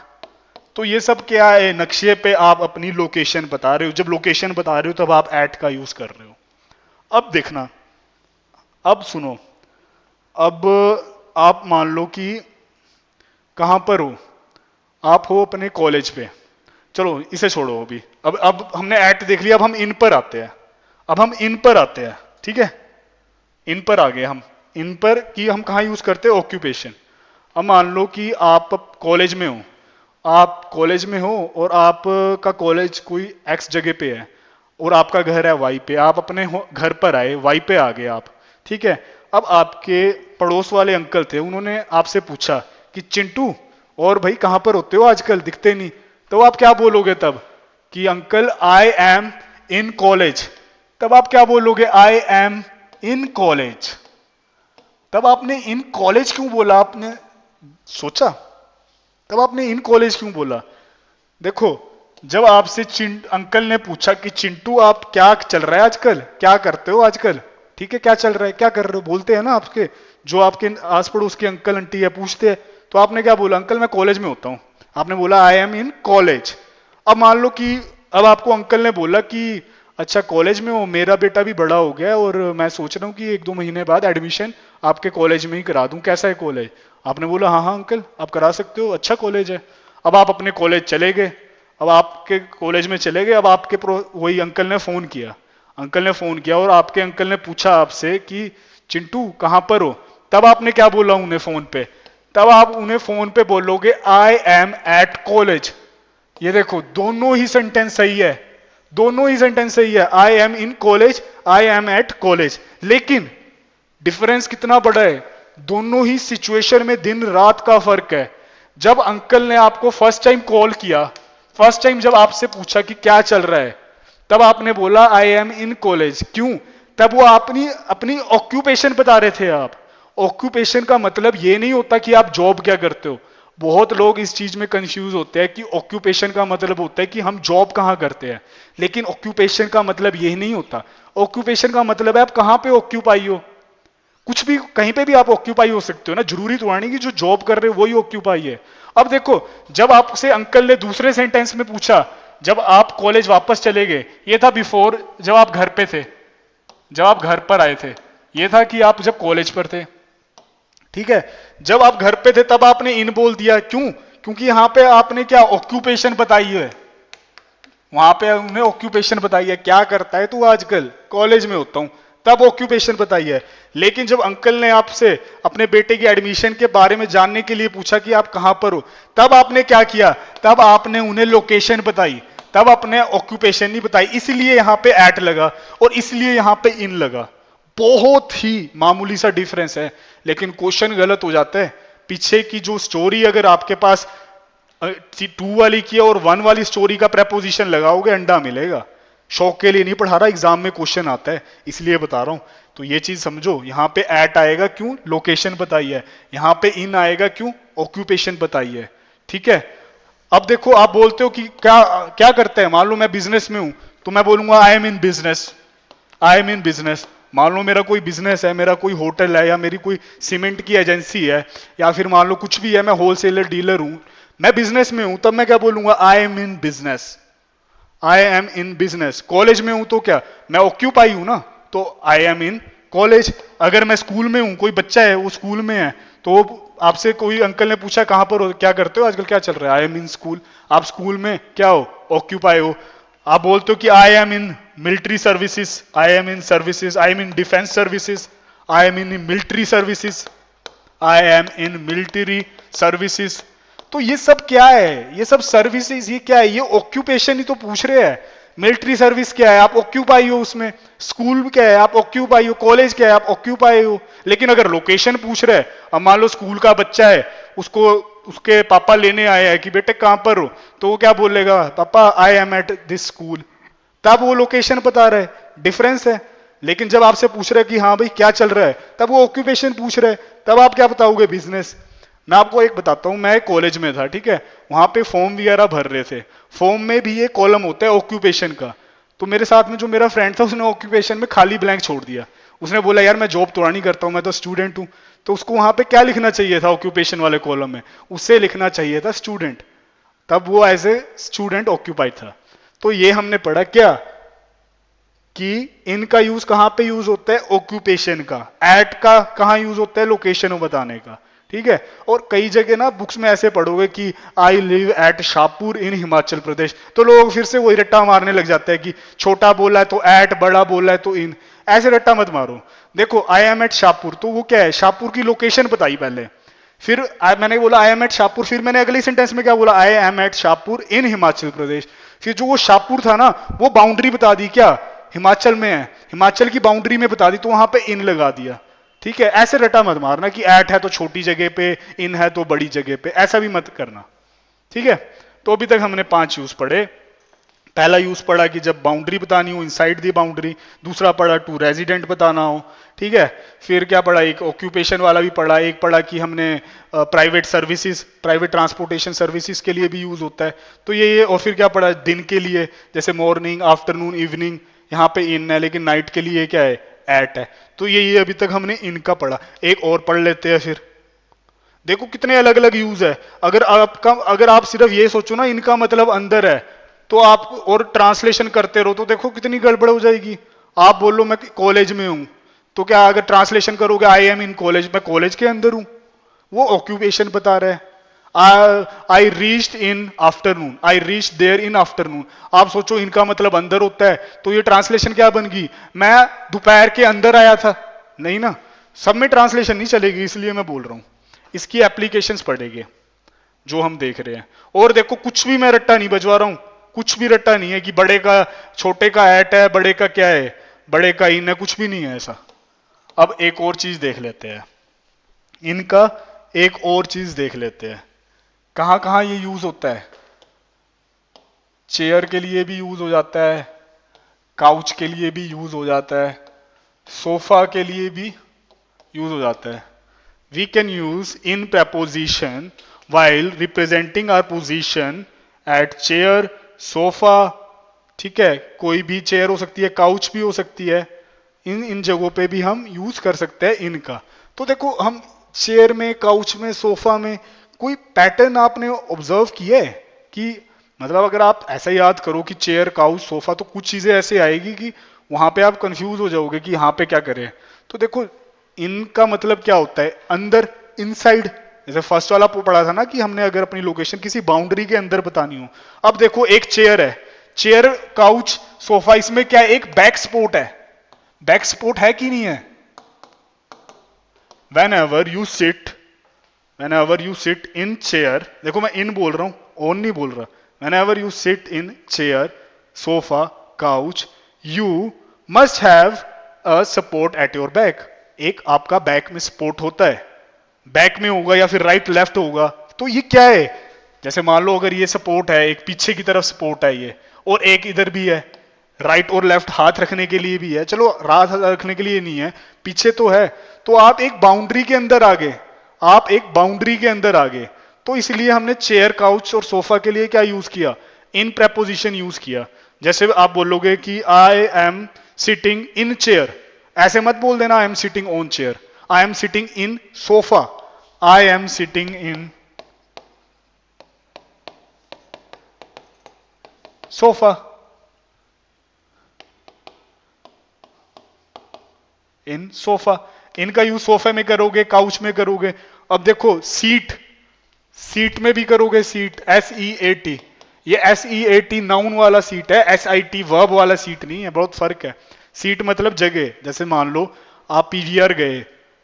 तो ये सब क्या है? नक्शे पे आप अपनी लोकेशन बता रहे हो। जब लोकेशन बता रहे हो तब आप एट का यूज कर रहे हो। अब देखना, अब सुनो, अब आप मान लो कि कहां पर हो? आप हो अपने कॉलेज पे। चलो इसे छोड़ो अभी, अब हमने एट देख लिया, अब हम इन पर आते हैं। अब हम इन पर आते हैं, ठीक है, इन पर आ गए हम। इन पर कि हम कहां यूज करते हैं? ऑक्यूपेशन। अब मान लो कि आप कॉलेज में हो, आप कॉलेज में हो और आपका कॉलेज कोई एक्स जगह पे है और आपका घर है वाई पे। आप अपने घर पर आए, वाई पे आ गए आप, ठीक है। अब आपके पड़ोस वाले अंकल थे, उन्होंने आपसे पूछा कि चिंटू और भाई कहां पर होते हो आजकल, दिखते नहीं। तो आप क्या बोलोगे तब? कि uncle I am in college. तब आप क्या बोलोगे? आई एम इन कॉलेज। तब आपने इन कॉलेज क्यों बोला? आपने सोचा तब आपने इन कॉलेज क्यों बोला? देखो, जब आपसे अंकल ने पूछा कि चिंटू आप क्या चल रहा है आजकल, क्या करते हो आजकल, ठीक है, क्या चल रहा है, क्या कर रहे हो, बोलते हैं ना आपके जो आपके आस पड़ोस के अंकल आंटी है, पूछते हैं। तो आपने क्या बोला, अंकल मैं कॉलेज में होता हूँ। आपने बोला आई एम इन कॉलेज। अब मान लो कि अब आपको अंकल ने बोला कि अच्छा कॉलेज में हो, मेरा बेटा भी बड़ा हो गया है और मैं सोच रहा हूँ कि 1-2 महीने बाद एडमिशन आपके कॉलेज में ही करा दूं, कैसा है कॉलेज। आपने बोला हाँ हाँ अंकल आप करा सकते हो, अच्छा कॉलेज है। अब आप अपने कॉलेज चले गए। अब आपके कॉलेज में चले गए। अब आपके वही अंकल ने फोन किया। अंकल ने फोन किया और आपके अंकल ने पूछा आपसे कि चिंटू कहाँ पर हो। तब आपने क्या बोला उन्हें फोन पे, तब आप उन्हें फोन पे बोलोगे आई एम एट कॉलेज। ये देखो दोनों ही सेंटेंस सही है, दोनों ही सेंटेंस सही है, I am in college, I am at college. लेकिन डिफरेंस कितना बड़ा है, दोनों ही सिचुएशन में दिन रात का फर्क है। जब अंकल ने आपको फर्स्ट टाइम कॉल किया, फर्स्ट टाइम जब आपसे पूछा कि क्या चल रहा है, तब आपने बोला आई एम इन कॉलेज। क्यों, तब वो अपनी अपनी ऑक्यूपेशन बता रहे थे आप। ऑक्यूपेशन का मतलब ये नहीं होता कि आप जॉब क्या करते हो। बहुत लोग इस चीज में कंफ्यूज होते हैं कि ऑक्यूपेशन का मतलब होता है कि हम जॉब कहां करते हैं, लेकिन ऑक्यूपेशन का मतलब यही नहीं होता। ऑक्यूपेशन का मतलब है आप कहां पे ऑक्यूपाई हो। कुछ भी कहीं पे भी आप ऑक्यूपाई हो सकते हो ना, जरूरी तो नहीं कि जो जॉब कर रहे हो वही ऑक्यूपाई है। अब देखो, जब आपसे अंकल ने दूसरे सेंटेंस में पूछा जब आप कॉलेज वापस चले गए, ये था बिफोर, जब आप घर पे थे, जब आप घर पर आए थे। ये था कि आप जब कॉलेज पर थे, ठीक है। जब आप घर पे थे तब आपने इन बोल दिया, क्यों, क्योंकि यहां पे आपने क्या ऑक्यूपेशन बताई है, वहां पे उन्हें ऑक्यूपेशन बताई है, क्या करता है तू आजकल, कॉलेज में होता हूं, तब ऑक्यूपेशन बताई है। लेकिन जब अंकल ने आपसे अपने बेटे की एडमिशन के बारे में जानने के लिए पूछा कि आप कहां पर हो, तब आपने क्या किया, तब आपने उन्हें लोकेशन बताई, तब आपने ऑक्यूपेशन नहीं बताई। इसलिए यहां पे एट लगा और इसलिए यहां पे इन लगा। बहुत ही मामूली सा डिफरेंस है, लेकिन क्वेश्चन गलत हो जाता है। पीछे की जो स्टोरी अगर आपके पास 2 वाली की और 1 वाली स्टोरी का प्रेपोजिशन लगाओगे अंडा मिलेगा। शौक के लिए नहीं पढ़ा रहा, एग्जाम में क्वेश्चन आता है इसलिए बता रहा हूं। तो ये चीज समझो, यहां पे एट आएगा क्यों, लोकेशन बताई है। यहां पे इन आएगा क्यों, ऑक्यूपेशन बताई है। ठीक है। अब देखो, आप बोलते हो कि क्या क्या करते हैं, मान लो मैं बिजनेस में हूं, तो मैं बोलूंगा आई am in business, I am in business. मान लो मेरा कोई बिजनेस है, मेरा कोई होटल है या मेरी कोई सीमेंट की एजेंसी है, या फिर मान लो कुछ भी है, मैं होलसेलर डीलर हूं, मैं बिजनेस में हूं, तब मैं क्या बोलूंगा, आई am in business, I am in business. College में हूं तो क्या, मैं ऑक्यूपाई हूं ना, तो आई एम इन कॉलेज। अगर मैं स्कूल में हूं, कोई बच्चा है वो स्कूल में है, तो आपसे कोई अंकल ने पूछा कहां पर हो, क्या करते हो आजकल, क्या चल रहा है, आई एम इन स्कूल। आप स्कूल में क्या हो, ऑक्यूपाई हो। आप बोलते हो कि आई am in military services, I am in services, I am in defence services, I am in military services, I am in military services. तो ये सब क्या है, ये सब सर्विसेज, ये क्या है, ये ऑक्यूपेशन ही तो पूछ रहे हैं। मिलिट्री सर्विस क्या है, आप ऑक्यूपाई हो उसमें। स्कूल क्या है, आप ऑक्यूपाई हो। कॉलेज क्या है, आप ऑक्यूपाई हो। लेकिन अगर लोकेशन पूछ रहे हैं, अब मान लो स्कूल का बच्चा है, उसको उसके पापा लेने आए हैं कि बेटे कहां पर हो, तो वो क्या बोलेगा, पापा आई एम एट दिस स्कूल। तब वो लोकेशन बता रहा है, डिफरेंस है। लेकिन जब आपसे पूछ रहे हैं कि हाँ भाई क्या चल रहा है, तब वो ऑक्यूपेशन पूछ रहे हैं, तब आप क्या बताओगे, बिजनेस। मैं आपको एक बताता हूं, मैं कॉलेज में था, ठीक है, वहां पे फॉर्म वगैरह भर रहे थे। फॉर्म में भी ये कॉलम होता है ऑक्यूपेशन का। तो मेरे साथ में जो मेरा फ्रेंड था, उसने ऑक्यूपेशन में खाली ब्लैंक छोड़ दिया। उसने बोला यार मैं जॉब तो नहीं करता हूं, मैं तो स्टूडेंट हूं। तो उसको वहां पे क्या लिखना चाहिए था ऑक्यूपेशन वाले कॉलम में, उससे लिखना चाहिए था स्टूडेंट। तब वो एज ए स्टूडेंट ऑक्यूपाइड था। तो ये हमने पढ़ा क्या, कि इनका यूज कहां पे यूज होता है, ऑक्यूपेशन का। एट का कहां यूज होता है, लोकेशन बताने का। ठीक है। और कई जगह ना बुक्स में ऐसे पढ़ोगे कि आई लिव एट शाहपुर इन हिमाचल प्रदेश, तो लोग फिर से वही रट्टा मारने लग जाते हैं कि छोटा बोला है तो एट, बड़ा बोला है तो इन। ऐसे रट्टा मत मारो। देखो आई एम एट शाहपुर, तो वो क्या है, शाहपुर की लोकेशन बताई पहले। फिर मैंने बोला आई एम एट शाहपुर, फिर मैंने अगले सेंटेंस में क्या बोला, आई एम एट शाहपुर इन हिमाचल प्रदेश। फिर जो वो शाहपुर था ना, वो बाउंड्री बता दी, क्या हिमाचल में है, हिमाचल की बाउंड्री में बता दी, तो वहां पे इन लगा दिया। ठीक है। ऐसे रटा मत मारना कि एट है तो छोटी जगह पे, इन है तो बड़ी जगह पे, ऐसा भी मत करना। ठीक है। तो अभी तक हमने 5 यूज पढ़े। पहला यूज पढ़ा कि जब बाउंड्री बतानी हो इनसाइड दी बाउंड्री, दूसरा पढ़ा टू रेजिडेंट बताना हो, ठीक है। फिर क्या पढ़ा, एक ऑक्यूपेशन वाला भी पढ़ा, एक पढ़ा कि हमने private services, private transportation services के लिए भी यूज होता है, तो ये और फिर क्या पढ़ा दिन के लिए, जैसे मॉर्निंग, आफ्टरनून, इवनिंग, यहाँ पे इन है लेकिन नाइट के लिए क्या है, एट है। तो ये अभी तक हमने इनका पढ़ा। एक और पढ़ लेते हैं फिर, देखो कितने अलग अलग यूज है। अगर आप सिर्फ ये सोचो ना इनका मतलब अंदर है, तो आप और ट्रांसलेशन करते रहो तो देखो कितनी गड़बड़ हो जाएगी। आप बोलो मैं कॉलेज में हूं, तो क्या अगर ट्रांसलेशन करोगे आई एम इन कॉलेज, मैं कॉलेज के अंदर हूं, वो ऑक्यूपेशन बता रहा है। I reached in afternoon, I reach there in afternoon, आप सोचो इनका मतलब अंदर होता है, तो ये ट्रांसलेशन क्या बन गई, मैं दोपहर के अंदर आया था, नहीं ना, सब में ट्रांसलेशन नहीं चलेगी, इसलिए मैं बोल रहा हूं इसकी एप्लीकेशंस पढ़ेंगे जो हम देख रहे हैं। और देखो कुछ भी मैं रट्टा नहीं बजवा रहा हूं, कुछ भी रट्टा नहीं है कि बड़े का छोटे का एट है, बड़े का क्या है, बड़े का इन है, कुछ भी नहीं है ऐसा। अब एक और चीज देख लेते हैं इनका, एक और चीज देख लेते हैं कहां कहां ये यूज होता है। चेयर के लिए भी यूज हो जाता है, काउच के लिए भी यूज हो जाता है, सोफा के लिए भी यूज हो जाता है। We can use in preposition while representing our position at chair, sofa, ठीक है, कोई भी चेयर हो सकती है, काउच भी हो सकती है, इन इन जगहों पे भी हम यूज कर सकते हैं इनका। तो देखो हम चेयर में, काउच में, सोफा में कोई पैटर्न आपने ऑब्जर्व किया है कि मतलब अगर आप ऐसा याद करो कि चेयर, काउच, सोफा, तो कुछ चीजें ऐसे आएगी कि वहां पे आप कंफ्यूज हो जाओगे कि यहाँ पे क्या करें। तो देखो इनका मतलब क्या होता है, अंदर, इनसाइड। जैसे फर्स्ट वाला पढ़ा था ना कि हमने अगर अपनी लोकेशन किसी बाउंड्री के अंदर बतानी हो। अब देखो एक चेयर है, चेयर, काउच, सोफा, इसमें क्या है, एक बैक सपोर्ट है, बैक सपोर्ट है कि नहीं है। whenever you sit whenever you sit in chair, देखो मैं इन बोल रहा हूं, ऑन नहीं बोल रहा। whenever you sit in chair, sofa, couch, you must have a support at your back, एक आपका बैक में सपोर्ट होता है, बैक में होगा या फिर राइट लेफ्ट होगा। तो ये क्या है, जैसे मान लो अगर ये सपोर्ट है, एक पीछे की तरफ सपोर्ट है ये, और एक इधर भी है, राइट और लेफ्ट हाथ रखने के लिए भी है, चलो हाथ रखने के लिए नहीं है, पीछे तो है, तो आप एक बाउंड्री के अंदर आ गए, आप एक बाउंड्री के अंदर आ गए। तो इसलिए हमने चेयर, काउच और सोफा के लिए क्या यूज किया, इन प्रेपोजिशन यूज किया। जैसे आप बोलोगे कि I am sitting in chair, ऐसे मत बोल देना I am sitting on chair, I am sitting in sofa, I am sitting in sofa, in sofa, इनका यूज सोफे में करोगे, काउच में करोगे। अब देखो सीट, सीट में भी करोगे, seat, S E A T, ये S E A T noun वाला सीट है, एस आई टी वर्ब वाला सीट नहीं है, बहुत फर्क है। सीट मतलब जगह, जैसे मान लो आप पीवीआर गए,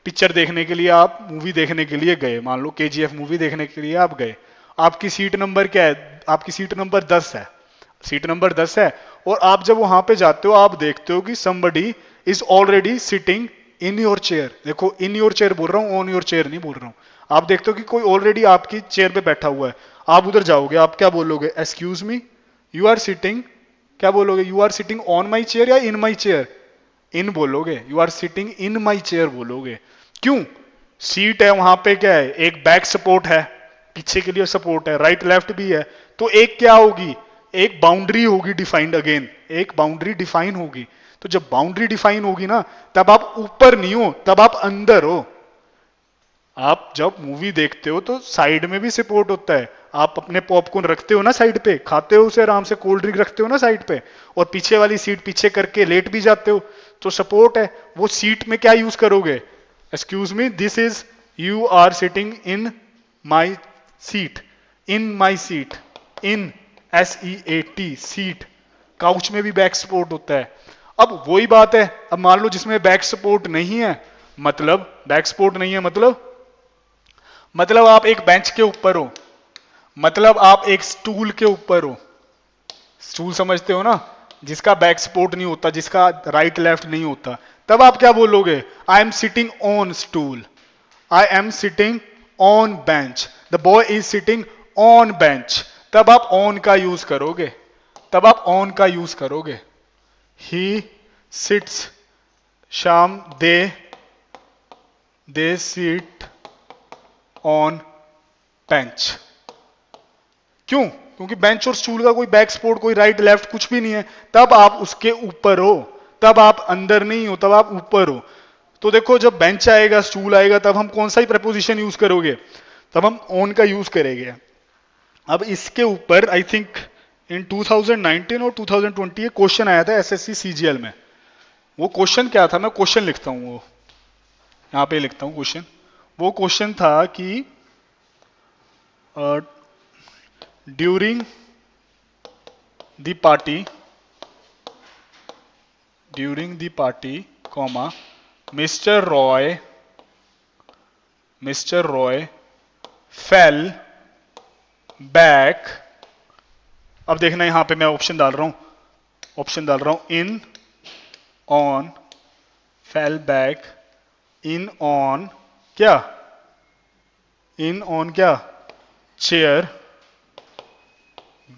पिक्चर देखने के लिए, आप मूवी देखने के लिए गए, मान लो केजीएफ मूवी देखने के लिए आप गए, आपकी सीट नंबर क्या है, आपकी सीट नंबर 10 है, सीट नंबर 10 है, और आप जब वहां पे जाते हो आप देखते हो कि somebody is already sitting in your chair. देखो इन योर चेयर बोल रहा हूं, ऑन योर चेयर नहीं बोल रहा हूं। आप देखते हो कि कोई ऑलरेडी आपकी चेयर पे बैठा हुआ है, आप उधर जाओगे, आप क्या बोलोगे, excuse me, you are sitting, क्या बोलोगे, you are sitting on my chair या इन माई चेयर, इन बोलोगे, you are sitting in my chair बोलोगे। क्यों, सीट है वहां पे, क्या है, एक बैक सपोर्ट है, पीछे के लिए सपोर्ट है, राइट लेफ्ट भी है, तो एक क्या होगी, एक बाउंड्री होगी डिफाइंड, अगेन एक बाउंड्री डिफाइन होगी। तो जब बाउंड्री डिफाइन होगी ना, तब आप ऊपर नहीं हो, तब आप अंदर हो। आप जब मूवी देखते हो तो साइड में भी सपोर्ट होता है, आप अपने पॉपकॉर्न रखते हो ना साइड पे, खाते हो उसे आराम से, कोल्ड ड्रिंक रखते हो ना साइड पे, और पीछे वाली सीट पीछे करके लेट भी जाते हो, तो सपोर्ट है। वो सीट में क्या यूज करोगे, excuse me, this is, you are sitting in my seat, in my seat, in, S E A T, seat. Couch में भी बैक सपोर्ट होता है। अब वही बात है, अब मान लो जिसमें बैक सपोर्ट नहीं है, मतलब बैक सपोर्ट नहीं है, मतलब आप एक बेंच के ऊपर हो, मतलब आप एक स्टूल के ऊपर हो, स्टूल समझते हो ना, जिसका बैक सपोर्ट नहीं होता, जिसका राइट लेफ्ट नहीं होता, तब आप क्या बोलोगे, I am sitting on stool, I am sitting on bench, the boy is sitting on bench, तब आप ऑन का यूज करोगे, तब आप ऑन का यूज करोगे। ही सिट्स, शाम दे सीट ऑन बेंच। क्यों? क्योंकि बेंच और स्टूल का कोई बैक सपोर्ट, कोई राइट लेफ्ट कुछ भी नहीं है, तब आप उसके ऊपर हो, तब आप अंदर नहीं हो, तब आप ऊपर हो। तो देखो जब बेंच आएगा, स्टूल आएगा, तब हम कौन सा ही प्रपोजिशन यूज करोगे? तब हम ऑन का यूज करेंगे। अब इसके ऊपर आई थिंक इन 2019 और 2020 ये क्वेश्चन आया था एसएससी सीजीएल में। वो क्वेश्चन क्या था, मैं क्वेश्चन लिखता हूं, वो यहां पे लिखता हूं क्वेश्चन। वो क्वेश्चन था कि during the party comma mister Roy fell back. अब देखना यहां पे मैं ऑप्शन डाल रहा हूं in on fell back in on क्या चेयर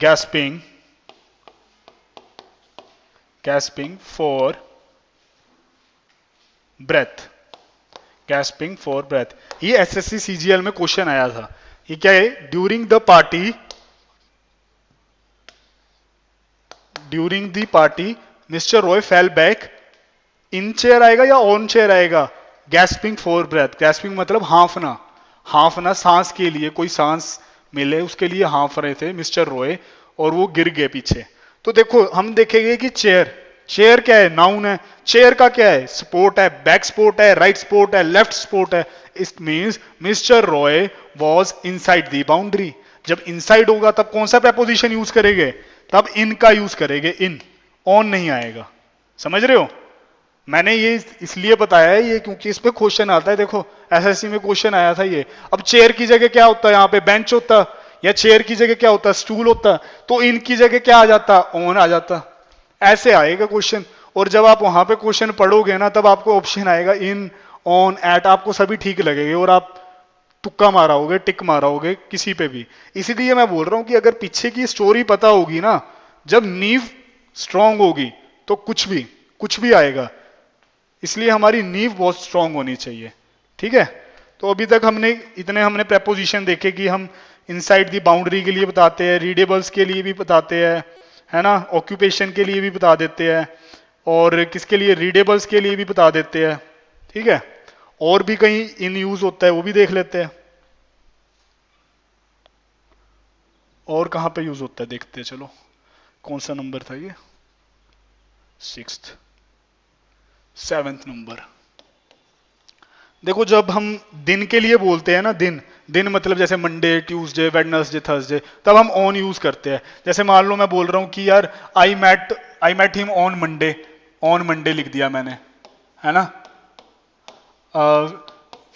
gasping for breath। ये एसएससी सीजीएल में क्वेश्चन आया था। ये क्या है? During the party mister Roy fell back, in chair आएगा या ऑन चेयर आएगा? Gasping for breath. गैस्पिंग मतलब हाफना सांस के लिए, कोई सांस मिले उसके लिए हाफ रहे थे मिस्टर रॉय, और वो गिर गए पीछे। तो देखो हम देखेंगे कि चेयर क्या है? नाउन है। चेयर का क्या है? सपोर्ट है, बैक सपोर्ट है, राइट सपोर्ट है, लेफ्ट सपोर्ट है। It means mister Roy was inside the boundary. जब इनसाइड होगा तब कौन सा प्रपोजिशन यूज करेंगे? तब इन का यूज करेंगे, इन, ऑन नहीं आएगा। समझ रहे हो? मैंने ये इसलिए बताया है ये क्योंकि इस पे क्वेश्चन आता है। देखो एसएससी में क्वेश्चन आया था ये। अब चेयर की जगह क्या होता है? यहाँ पे बेंच होता, या चेयर की जगह क्या होता? स्टूल होता। तो इन की जगह क्या आ जाता? ऑन आ जाता। ऐसे आएगा क्वेश्चन। और जब आप वहां पे क्वेश्चन पढ़ोगे ना, तब आपको ऑप्शन आएगा इन, ऑन, एट, आपको सभी ठीक लगेंगे और आप तुक्का मारा होगे, टिक मारा होगे किसी पे भी। इसीलिए मैं बोल रहा हूं कि अगर पीछे की स्टोरी पता होगी ना, जब नींव स्ट्रांग होगी तो कुछ भी आएगा। इसलिए हमारी नींव बहुत स्ट्रांग होनी चाहिए। ठीक है? तो अभी तक हमने प्रेपोजिशन देखे कि हम इनसाइड दी बाउंड्री के लिए बताते हैं, रीडेबल्स के लिए भी बताते हैं, है ना, ऑक्यूपेशन के लिए भी बता देते हैं, और किसके लिए? रीडेबल्स के लिए भी बता देते हैं। ठीक है? और भी कहीं इन यूज होता है, वो भी देख लेते हैं। और कहां पे यूज होता है देखते हैं। चलो कौन सा नंबर था ये? 7th number. देखो जब हम दिन के लिए बोलते हैं ना, दिन मतलब जैसे मंडे, ट्यूसडे, वेडनेसडे, थर्सडे, तब हम ऑन यूज करते हैं। जैसे मान लो मैं बोल रहा हूं कि यार I met him on Monday लिख दिया मैंने, है ना।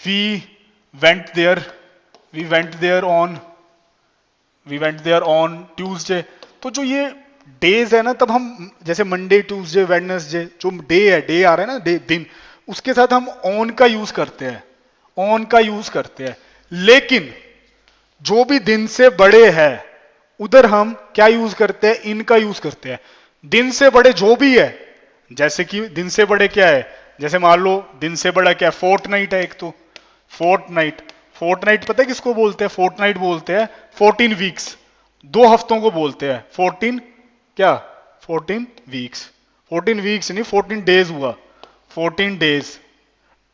We went there on Tuesday. तो जो ये डेज है ना, तब हम जैसे मंडे, ट्यूसडे, वेडनेसडे, जो डे आ रहा है ना, दिन, उसके साथ हम ऑन का यूज करते हैं। लेकिन जो भी दिन से बड़े हैं उधर हम क्या यूज करते हैं? इन का यूज करते हैं। दिन से बड़े जो भी है, जैसे कि दिन से बड़े क्या है? जैसे मान लो दिन से बड़ा क्या है? फोर्टनाइट है एक। तो फोर्टनाइट पता है किसको बोलते हैं? फोर्टनाइट बोलते हैं 14 वीक्स, 2 हफ्तों को बोलते हैं। 14 वीक्स, 14 वीक्स नहीं, 14 डेज हुआ। 14 डेज,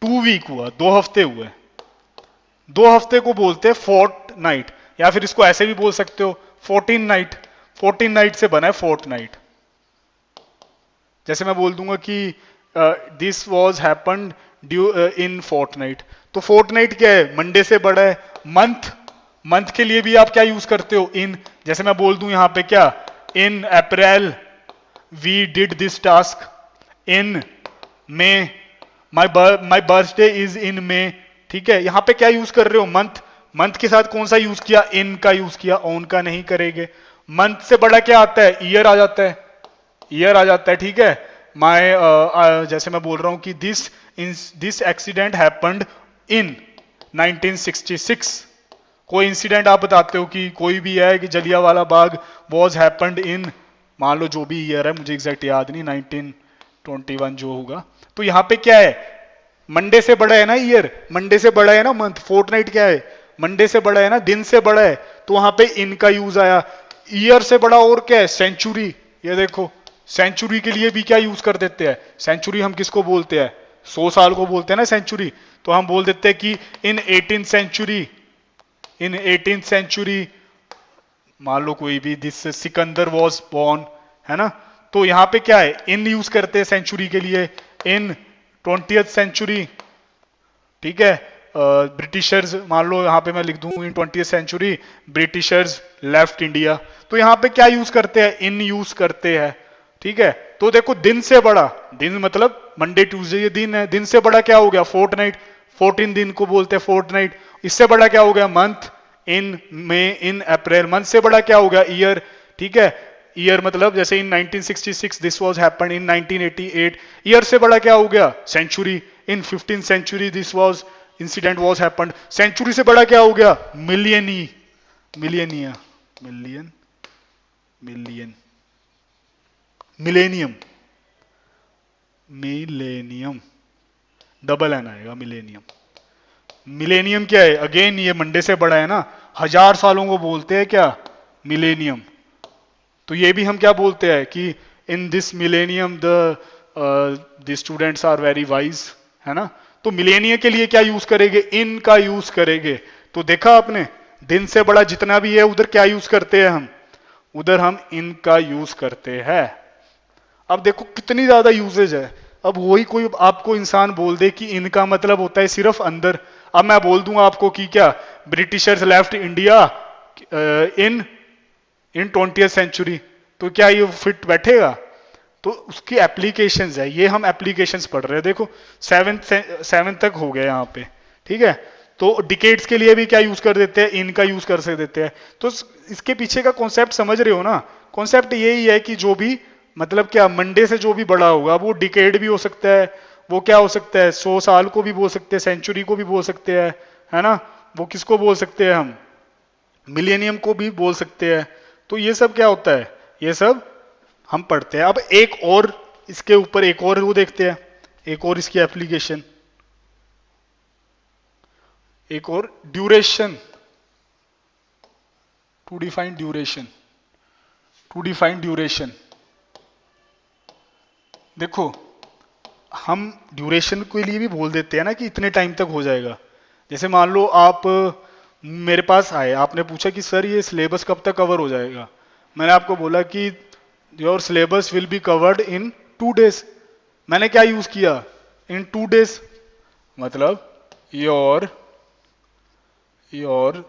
2 वीक हुआ, 2 हफ्ते हुए। 2 हफ्ते को बोलते हैं फोर्टनाइट, या फिर इसको ऐसे भी बोल सकते हो 14 नाइट से बना है फोर्टनाइट। जैसे मैं बोल दूंगा कि this was happened due in fortnight. तो फोर्टनाइट क्या है? मंडे से बड़ा है। मंथ के लिए भी आप क्या यूज करते हो? इन। जैसे मैं बोल दूं यहां पे क्या? In April we did this task. In May my birthday is in May. ठीक है? यहां पे क्या यूज कर रहे हो? मंथ के साथ कौन सा यूज किया? इन का यूज किया, ऑन का नहीं करेंगे। मंथ से बड़ा क्या आता है? ईयर आ जाता है। ठीक है? जैसे मैं बोल रहा हूं कि दिस एक्सीडेंट हैपेंड इन 1966। कोई इंसिडेंट आप बताते हो कि कोई भी है कि Jallianwala Bagh was happened in मान लो जो भी ईयर है, मुझे एग्जैक्ट याद नहीं, 1921 जो होगा। तो यहाँ पे क्या है, मंडे से बड़ा है ना ईयर, मंडे से बड़ा है ना मंथ, फोर्टनाइट क्या है, मंडे से बड़ा है ना, दिन से बड़ा है, तो वहां पे इन का यूज आया। ईयर से बड़ा और क्या है, सेंचुरी। ये देखो, सेंचुरी के लिए भी क्या यूज कर देते हैं, सेंचुरी हम किसको बोलते हैं, 100 साल को बोलते हैं ना सेंचुरी। तो हम बोल देते हैं कि इन 18th सेंचुरी, इन 18th सेंचुरी, मान लो कोई भी, दिस सिकंदर वॉज बॉर्न, है ना। तो यहां पे क्या है, इन यूज करते हैं सेंचुरी के लिए, इन 20th सेंचुरी, ठीक है। ब्रिटिशर्स, मान लो यहां पे मैं लिख दूं in 20th century Britishers left India, तो यहां पे क्या यूज करते हैं, इन यूज करते हैं, ठीक है। तो देखो, दिन से बड़ा, दिन मतलब मंडे ट्यूसडे ये दिन है, दिन से बड़ा क्या हो गया, फोर्टनाइट, 14 दिन को बोलते हैं फोर्टनाइट। इससे बड़ा क्या हो गया, मंथ, इन मई, इन अप्रैल। मंथ से बड़ा क्या हो गया, ईयर, ठीक है। ईयर मतलब जैसे in 1966 this was happened, in 1988। Year से बड़ा क्या हो गया, century, in 15th century this was incident was happened. Century से बड़ा क्या हो गया, मिलियनी, millennia, million, million, millennium, millennium, double N आएगा, मिलेनियम। मिलेनियम क्या है, अगेन ये मंडे से बड़ा है ना, 1000 सालों को बोलते हैं क्या, मिलेनियम। तो ये भी हम क्या बोलते हैं कि in this millennium the students are very wise, है ना। तो मिलेनियम के लिए क्या यूज करेंगे, इन का यूज करेंगे। तो देखा आपने, दिन से बड़ा जितना भी है उधर क्या यूज करते हैं हम, उधर हम इन का यूज करते हैं। अब देखो कितनी ज्यादा यूजेज है। अब वही कोई आपको इंसान बोल दे कि इनका मतलब होता है सिर्फ अंदर, अब मैं बोल दूंगा आपको कि क्या, Britishers left India in in 20th century, तो क्या ये फिट बैठेगा। तो उसकी एप्लीकेशंस है, ये हम एप्लीकेशंस पढ़ रहे हैं। देखो, सेवेंथ तक हो गया यहाँ पे, ठीक है। तो डिकेड्स के लिए भी क्या यूज कर देते हैं, इनका यूज कर सकते देते हैं। तो इसके पीछे का कॉन्सेप्ट समझ रहे हो ना, कॉन्सेप्ट यही है कि जो भी, मतलब क्या, मंडे से जो भी बड़ा होगा वो डिकेड भी हो सकता है, वो क्या हो सकता है, 100 साल को भी बोल सकते हैं, सेंचुरी को भी बोल सकते हैं, है ना। वो किसको बोल सकते हैं हम, मिलेनियम को भी बोल सकते हैं। तो ये सब क्या होता है, ये सब हम पढ़ते हैं। अब एक और इसके ऊपर एक और वो देखते हैं, एक और इसकी एप्लीकेशन, एक और, duration, to define duration, to define duration. देखो, हम ड्यूरेशन के लिए भी बोल देते हैं ना कि इतने टाइम तक हो जाएगा। जैसे मान लो आप मेरे पास आए, आपने पूछा कि सर ये सिलेबस कब तक कवर हो जाएगा, मैंने आपको बोला कि your syllabus will be covered in 2 days। मैंने क्या यूज किया, इन 2 days, मतलब your your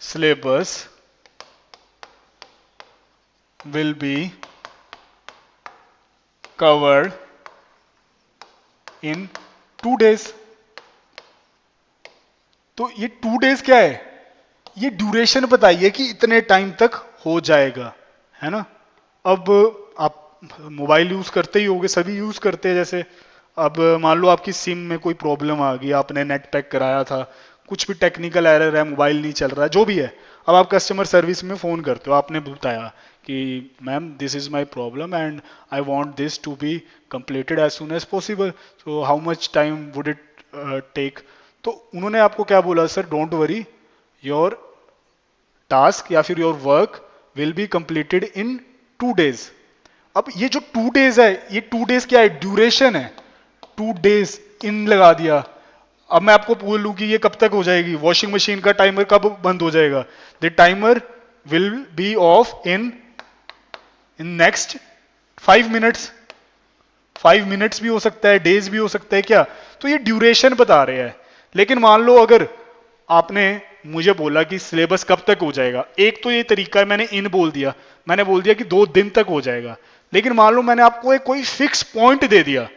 syllabus will be covered in 2 days। तो ये 2 days क्या है, ये ड्यूरेशन बताइए कि इतने टाइम तक हो जाएगा, है ना। अब आप मोबाइल यूज करते ही होगे, सभी यूज करते हैं। जैसे अब मान लो आपकी सिम में कोई प्रॉब्लम आ गई, आपने नेट पैक कराया था, कुछ भी टेक्निकल एरर है, मोबाइल नहीं चल रहा है, जो भी है, अब आप कस्टमर सर्विस में फोन करते हो, आपने बताया कि ma'am this is my problem and I want this to be completed as soon as possible, so how much time would it take. तो उन्होंने आपको क्या बोला, sir don't worry, your task या फिर your work will be completed in 2 days। अब ये जो 2 days है, ये 2 days क्या है, ड्यूरेशन है। 2 days इन लगा दिया। अब मैं आपको बोलूं कि ये कब तक हो जाएगी, वॉशिंग मशीन का टाइमर कब बंद हो जाएगा, the timer will be of in in next 5 minutes। 5 minutes भी हो सकता है, डेज भी हो सकता है क्या। तो ये ड्यूरेशन बता रहे हैं। लेकिन मान लो अगर आपने मुझे बोला कि सिलेबस कब तक हो जाएगा, एक तो ये तरीका है, मैंने इन बोल दिया, मैंने बोल दिया कि 2 दिन तक हो जाएगा। लेकिन मान लो मैंने आपको एक कोई फिक्स पॉइंट दे दिया,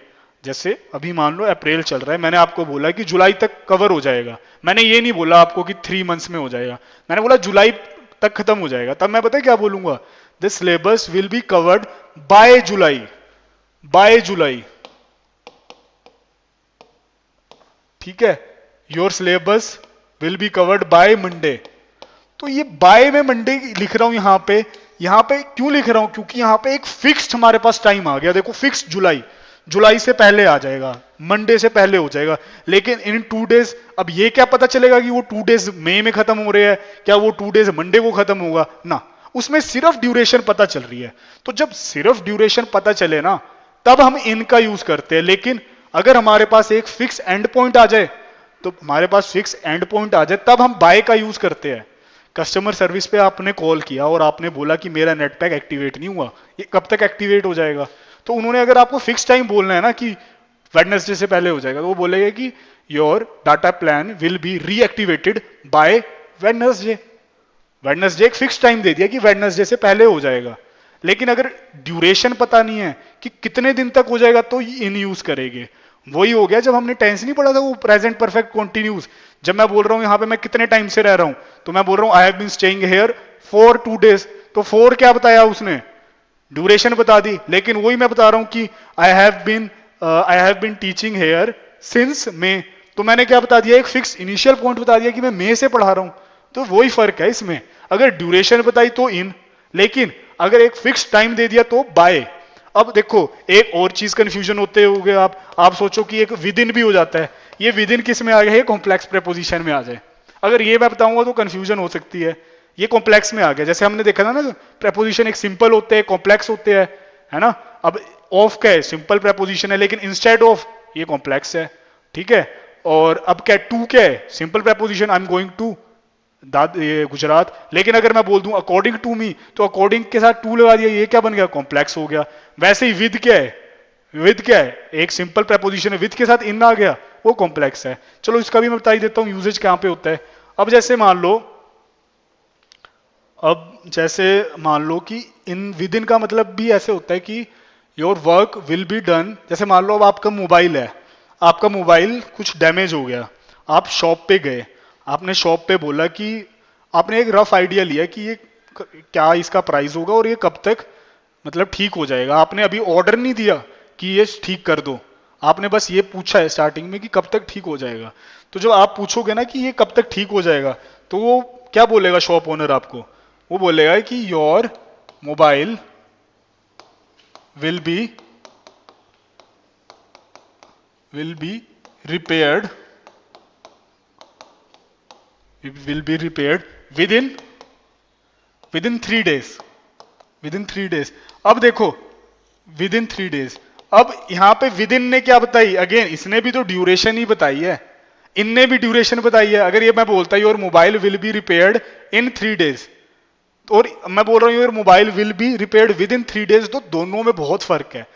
जैसे अभी मान लो अप्रैल चल रहा है, मैंने आपको बोला कि जुलाई तक कवर हो जाएगा। मैंने ये नहीं बोला आपको कि 3 months में हो जाएगा, मैंने बोला जुलाई तक खत्म हो जाएगा। तब मैं पता है क्या बोलूंगा, the syllabus will be covered by July, by July, ठीक है। Your syllabus will be covered by Monday. तो ये बाय में मंडे लिख रहा हूं यहां पे, यहाँ पे क्यों लिख रहा हूं, क्योंकि यहाँ पे एक फिक्स्ड हमारे पास टाइम आ गया। देखो फिक्स्ड जुलाई, जुलाई से पहले आ जाएगा, मंडे से पहले हो जाएगा। लेकिन इन 2 डेज, अब ये क्या पता चलेगा कि वो 2 डेज मई में खत्म हो रहे हैं, क्या वो 2 डेज मंडे को खत्म होगा ना, उसमें सिर्फ ड्यूरेशन पता चल रही है। तो जब सिर्फ ड्यूरेशन पता चले ना, तब हम इनका यूज करते हैं। लेकिन अगर हमारे पास एक फिक्स एंड पॉइंट आ जाए, तो हमारे पास फिक्स एंड पॉइंट आ जाए, तब हम बाय का यूज करते हैं। कस्टमर सर्विस पे आपने कॉल किया और आपने बोला कि मेरा नेट पैक एक्टिवेट नहीं हुआ, ये कब तक एक्टिवेट हो जाएगा? तो उन्होंने अगर आपको फिक्स टाइम बोलना है ना कि वेडनेसडे से पहले हो जाएगा, तो वो बोलेगा कि your data plan will be reactivated bye Wednesday. Wednesday एक फिक्स टाइम दे दिया कि वेडनेसडे से पहले हो जाएगा। लेकिन अगर ड्यूरेशन पता नहीं है कि कितने दिन तक हो जाएगा, तो इन यूज करेंगे। वही हो गया जब हमने टेंस नहीं पढ़ा था, वो प्रेजेंट परफेक्ट कॉन्टिन्यूस। जब मैं बोल रहा हूं यहां पे मैं कितने टाइम से रह रहा हूं, तो मैं बोल रहा हूं I have been staying here for 2 days. तो फॉर क्या बताया उसने, ड्यूरेशन बता दी। लेकिन वही मैं बता रहा हूं कि I have been teaching here since May, तो मैंने क्या बता दिया, एक फिक्स इनिशियल पॉइंट बता दिया कि मैं मई से पढ़ा रहा हूं। तो वही फर्क है इसमें, अगर ड्यूरेशन बताई तो इन, लेकिन अगर एक फिक्स टाइम दे दिया तो बाय। अब देखो एक और चीज कंफ्यूजन होते होगे आप सोचो कि एक विद इन भी हो जाता है। ये विद इन किस में आ गया, ये कॉम्प्लेक्स प्रेपोजिशन में आ जाए। अगर ये मैं बताऊंगा तो कंफ्यूजन हो सकती है। ये कॉम्प्लेक्स में आ गया, जैसे हमने देखा था ना, प्रेपोजिशन एक सिंपल होते हैं, कॉम्प्लेक्स होते हैं, है ना। अब ऑफ क्या है, सिंपल प्रेपोजिशन है, लेकिन इंस्टेड ऑफ ये कॉम्प्लेक्स है, ठीक है। और अब क्या, टू क्या है, simple preposition, I am going to ये गुजरात। लेकिन अगर मैं बोल दूं अकॉर्डिंग टू मी, तो अकॉर्डिंग के साथ टू लगा दिया, ये क्या बन गया, कॉम्प्लेक्स हो गया। वैसे ही विद क्या है, विद क्या है, एक सिंपल प्रेपोजिशन है, विद के साथ इन आ गया, वो कॉम्प्लेक्स है। चलो इसका भी मैं बता ही देता हूं यूजेज कहां पे होता है। अब जैसे मान लो, कि इन विद इन का मतलब भी ऐसे होता है कि your work will be done. जैसे मान लो अब आपका मोबाइल है, आपका मोबाइल कुछ डैमेज हो गया, आप शॉप पे गए, आपने शॉप पे बोला कि आपने एक रफ आइडिया लिया कि ये क्या इसका प्राइस होगा और ये कब तक मतलब ठीक हो जाएगा। आपने अभी ऑर्डर नहीं दिया कि ये ठीक कर दो, आपने बस ये पूछा है स्टार्टिंग में कि कब तक ठीक हो जाएगा। तो जब आप पूछोगे ना कि ये कब तक ठीक हो जाएगा, तो वो क्या बोलेगा शॉप ओनर आपको, वो बोलेगा कि your mobile will be repaired with in 3 days, with in 3 days. अब देखो विद इन 3 डेज, अब यहां पे विद इन ने क्या बताई, अगेन इसने भी तो ड्यूरेशन ही बताई है, इनने भी ड्यूरेशन बताई है। अगर ये मैं बोलता your mobile will be repaired in 3 days, और मैं बोल रहा हूं your mobile will be repaired with in 3 days, तो दोनों में बहुत फर्क है।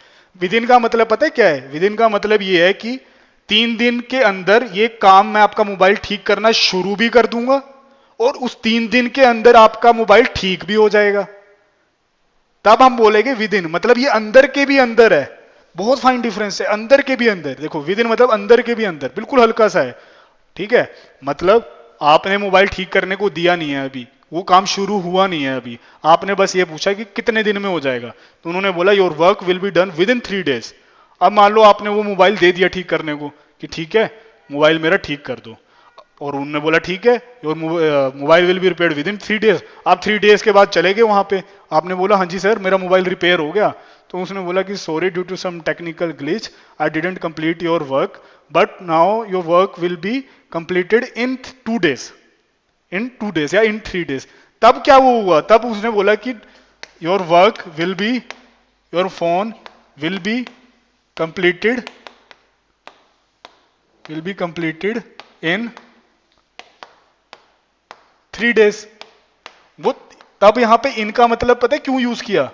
विद इन का मतलब पता है क्या है, विद इन का मतलब ये है कि 3 दिन के अंदर ये काम मैं आपका मोबाइल ठीक करना शुरू भी कर दूंगा, और उस 3 दिन के अंदर आपका मोबाइल ठीक भी हो जाएगा, तब हम बोलेंगे विद इन। मतलब ये अंदर के भी अंदर है, बहुत फाइन डिफरेंस है, अंदर के भी अंदर। देखो विद इन मतलब अंदर के भी अंदर, बिल्कुल हल्का सा है, ठीक है। मतलब आपने मोबाइल ठीक करने को दिया नहीं है अभी, वो काम शुरू हुआ नहीं है अभी, आपने बस ये पूछा कि कितने दिन में हो जाएगा, तो उन्होंने बोला your work will be done with in 3 days. अब मान लो आपने वो मोबाइल दे दिया ठीक करने को कि ठीक है मोबाइल मेरा ठीक कर दो, और उन्होंने बोला ठीक है your mobile will be repaired with in 3 days. आप 3 डेज के बाद चले गए वहां पे, आपने बोला हाँ जी सर मेरा मोबाइल रिपेयर हो गया, तो उसने बोला कि sorry due to some technical glitch I didn't complete your work, but now your work will be completed in 2 days, in 2 days या इन 3 डेज। तब क्या वो हुआ, तब उसने बोला कि your work will B, your phone will be completed in 3 days. वो तब यहां पे इनका मतलब पता है क्यों यूज किया,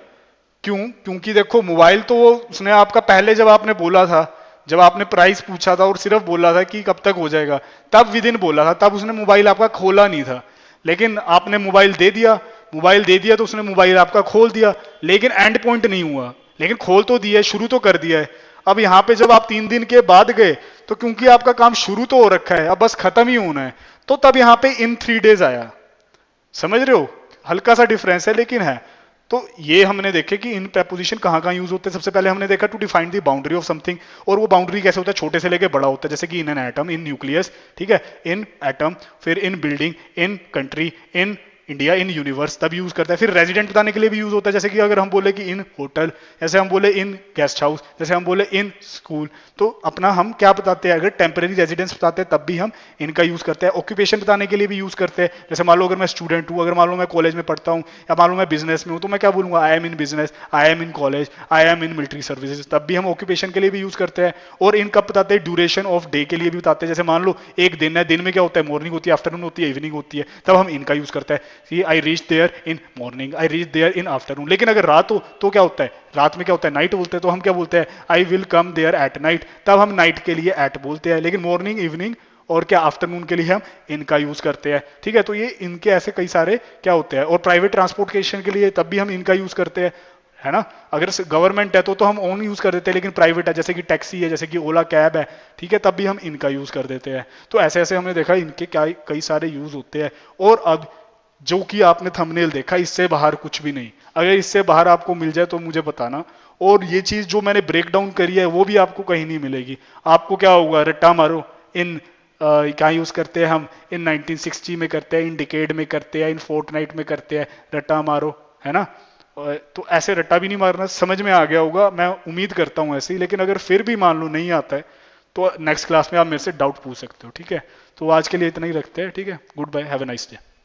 क्योंकि देखो मोबाइल तो वो उसने आपका पहले जब आपने बोला था, जब आपने प्राइस पूछा था और सिर्फ बोला था कि कब तक हो जाएगा, तब विद इन बोला था, तब उसने मोबाइल आपका खोला नहीं था। लेकिन आपने मोबाइल दे दिया तो उसने मोबाइल आपका खोल दिया, लेकिन एंड पॉइंट नहीं हुआ, लेकिन खोल तो दिया है, शुरू तो कर दिया है। अब यहां पे जब आप 3 दिन के बाद गए, तो क्योंकि आपका काम शुरू तो हो रखा है, अब बस खत्म ही होना है, तो तब यहां पे इन 3 डेज आया। समझ रहे हो, हल्का सा डिफरेंस है लेकिन है। तो ये हमने देखे कि इन प्रेपोजिशन कहां कहां यूज होते हैं। सबसे पहले हमने देखा to define the boundary of something, और वो बाउंड्री कैसे होता है, छोटे से लेके बड़ा होता है, जैसे कि इन एन एटम, इन न्यूक्लियस, ठीक है, इन एटम, फिर इन building, in country, in India, in universe तब यूज करता है। फिर रेजिडेंट बताने के लिए भी यूज होता है, जैसे कि अगर हम बोले कि इन होटल, जैसे हम बोले इन गेस्ट हाउस, जैसे हम बोले इन स्कूल, तो अपना हम क्या बताते हैं, अगर टेम्परेरी रेजिडेंस बताते हैं तब भी हम इनका यूज करते हैं। ऑक्यूपेशन बताने के लिए भी यूज करते हैं, जैसे मान लो अगर मैं स्टूडेंट हूँ, अगर मान लो मैं कॉलेज में पढ़ता हूँ, या मान लो मैं बिजनेस में हूँ, तो मैं क्या बोलूंगा, आई am in business, I am in college, I am in military services, तब भी हम ऑक्यूपेशन के लिए भी यूज करते हैं। और इन कब बताते हैं, ड्यूरेशन ऑफ डे के लिए भी बताते हैं, जैसे मान लो एक दिन है, दिन में क्या होता है, मॉर्निंग होती है, आफ्टरनून होती है, इवनिंग होती है, तब हम इनका यूज करते हैं, I reach there in morning, I reach there in afternoon. लेकिन अगर रात हो तो क्या होता है, रात में क्या होता है, नाइट बोलते हैं, तो हम क्या बोलते हैं, I will come there at night, तब हम नाइट के लिए एट बोलते हैं। लेकिन मॉर्निंग, इवनिंग और क्या आफ्टरनून के लिए हम इनका यूज करते हैं। ठीक है, तो ये इनके ऐसे कई सारे क्या होते हैं। और प्राइवेट ट्रांसपोर्टेशन के लिए तब भी हम इनका यूज करते हैं, है ना। अगर गवर्नमेंट है तो हम ओन यूज कर देते हैं, लेकिन प्राइवेट है जैसे कि टैक्सी है, जैसे कि ओला कैब है, ठीक है, तब भी हम इनका यूज कर देते हैं। तो ऐसे ऐसे हमने देखा इनके क्या कई सारे यूज होते हैं। और अब जो कि आपने थंबनेल देखा, इससे बाहर कुछ भी नहीं। अगर इससे बाहर आपको मिल जाए तो मुझे बताना। और ये चीज जो मैंने ब्रेक डाउन करी है वो भी आपको कहीं नहीं मिलेगी। आपको क्या होगा, रट्टा मारो, इन क्या यूज करते हैं हम, इन 1960 में करते हैं, इन डिकेड में करते हैं, इन फोर्टनाइट में करते हैं, रट्टा मारो, है ना। तो ऐसे रट्टा भी नहीं मारना, समझ में आ गया होगा, मैं उम्मीद करता हूँ ऐसे ही। लेकिन अगर फिर भी मान लो नहीं आता है तो नेक्स्ट क्लास में आप मेरे से डाउट पूछ सकते हो, ठीक है। तो आज के लिए इतना ही रखते हैं, ठीक है। Goodbye, have a nice day.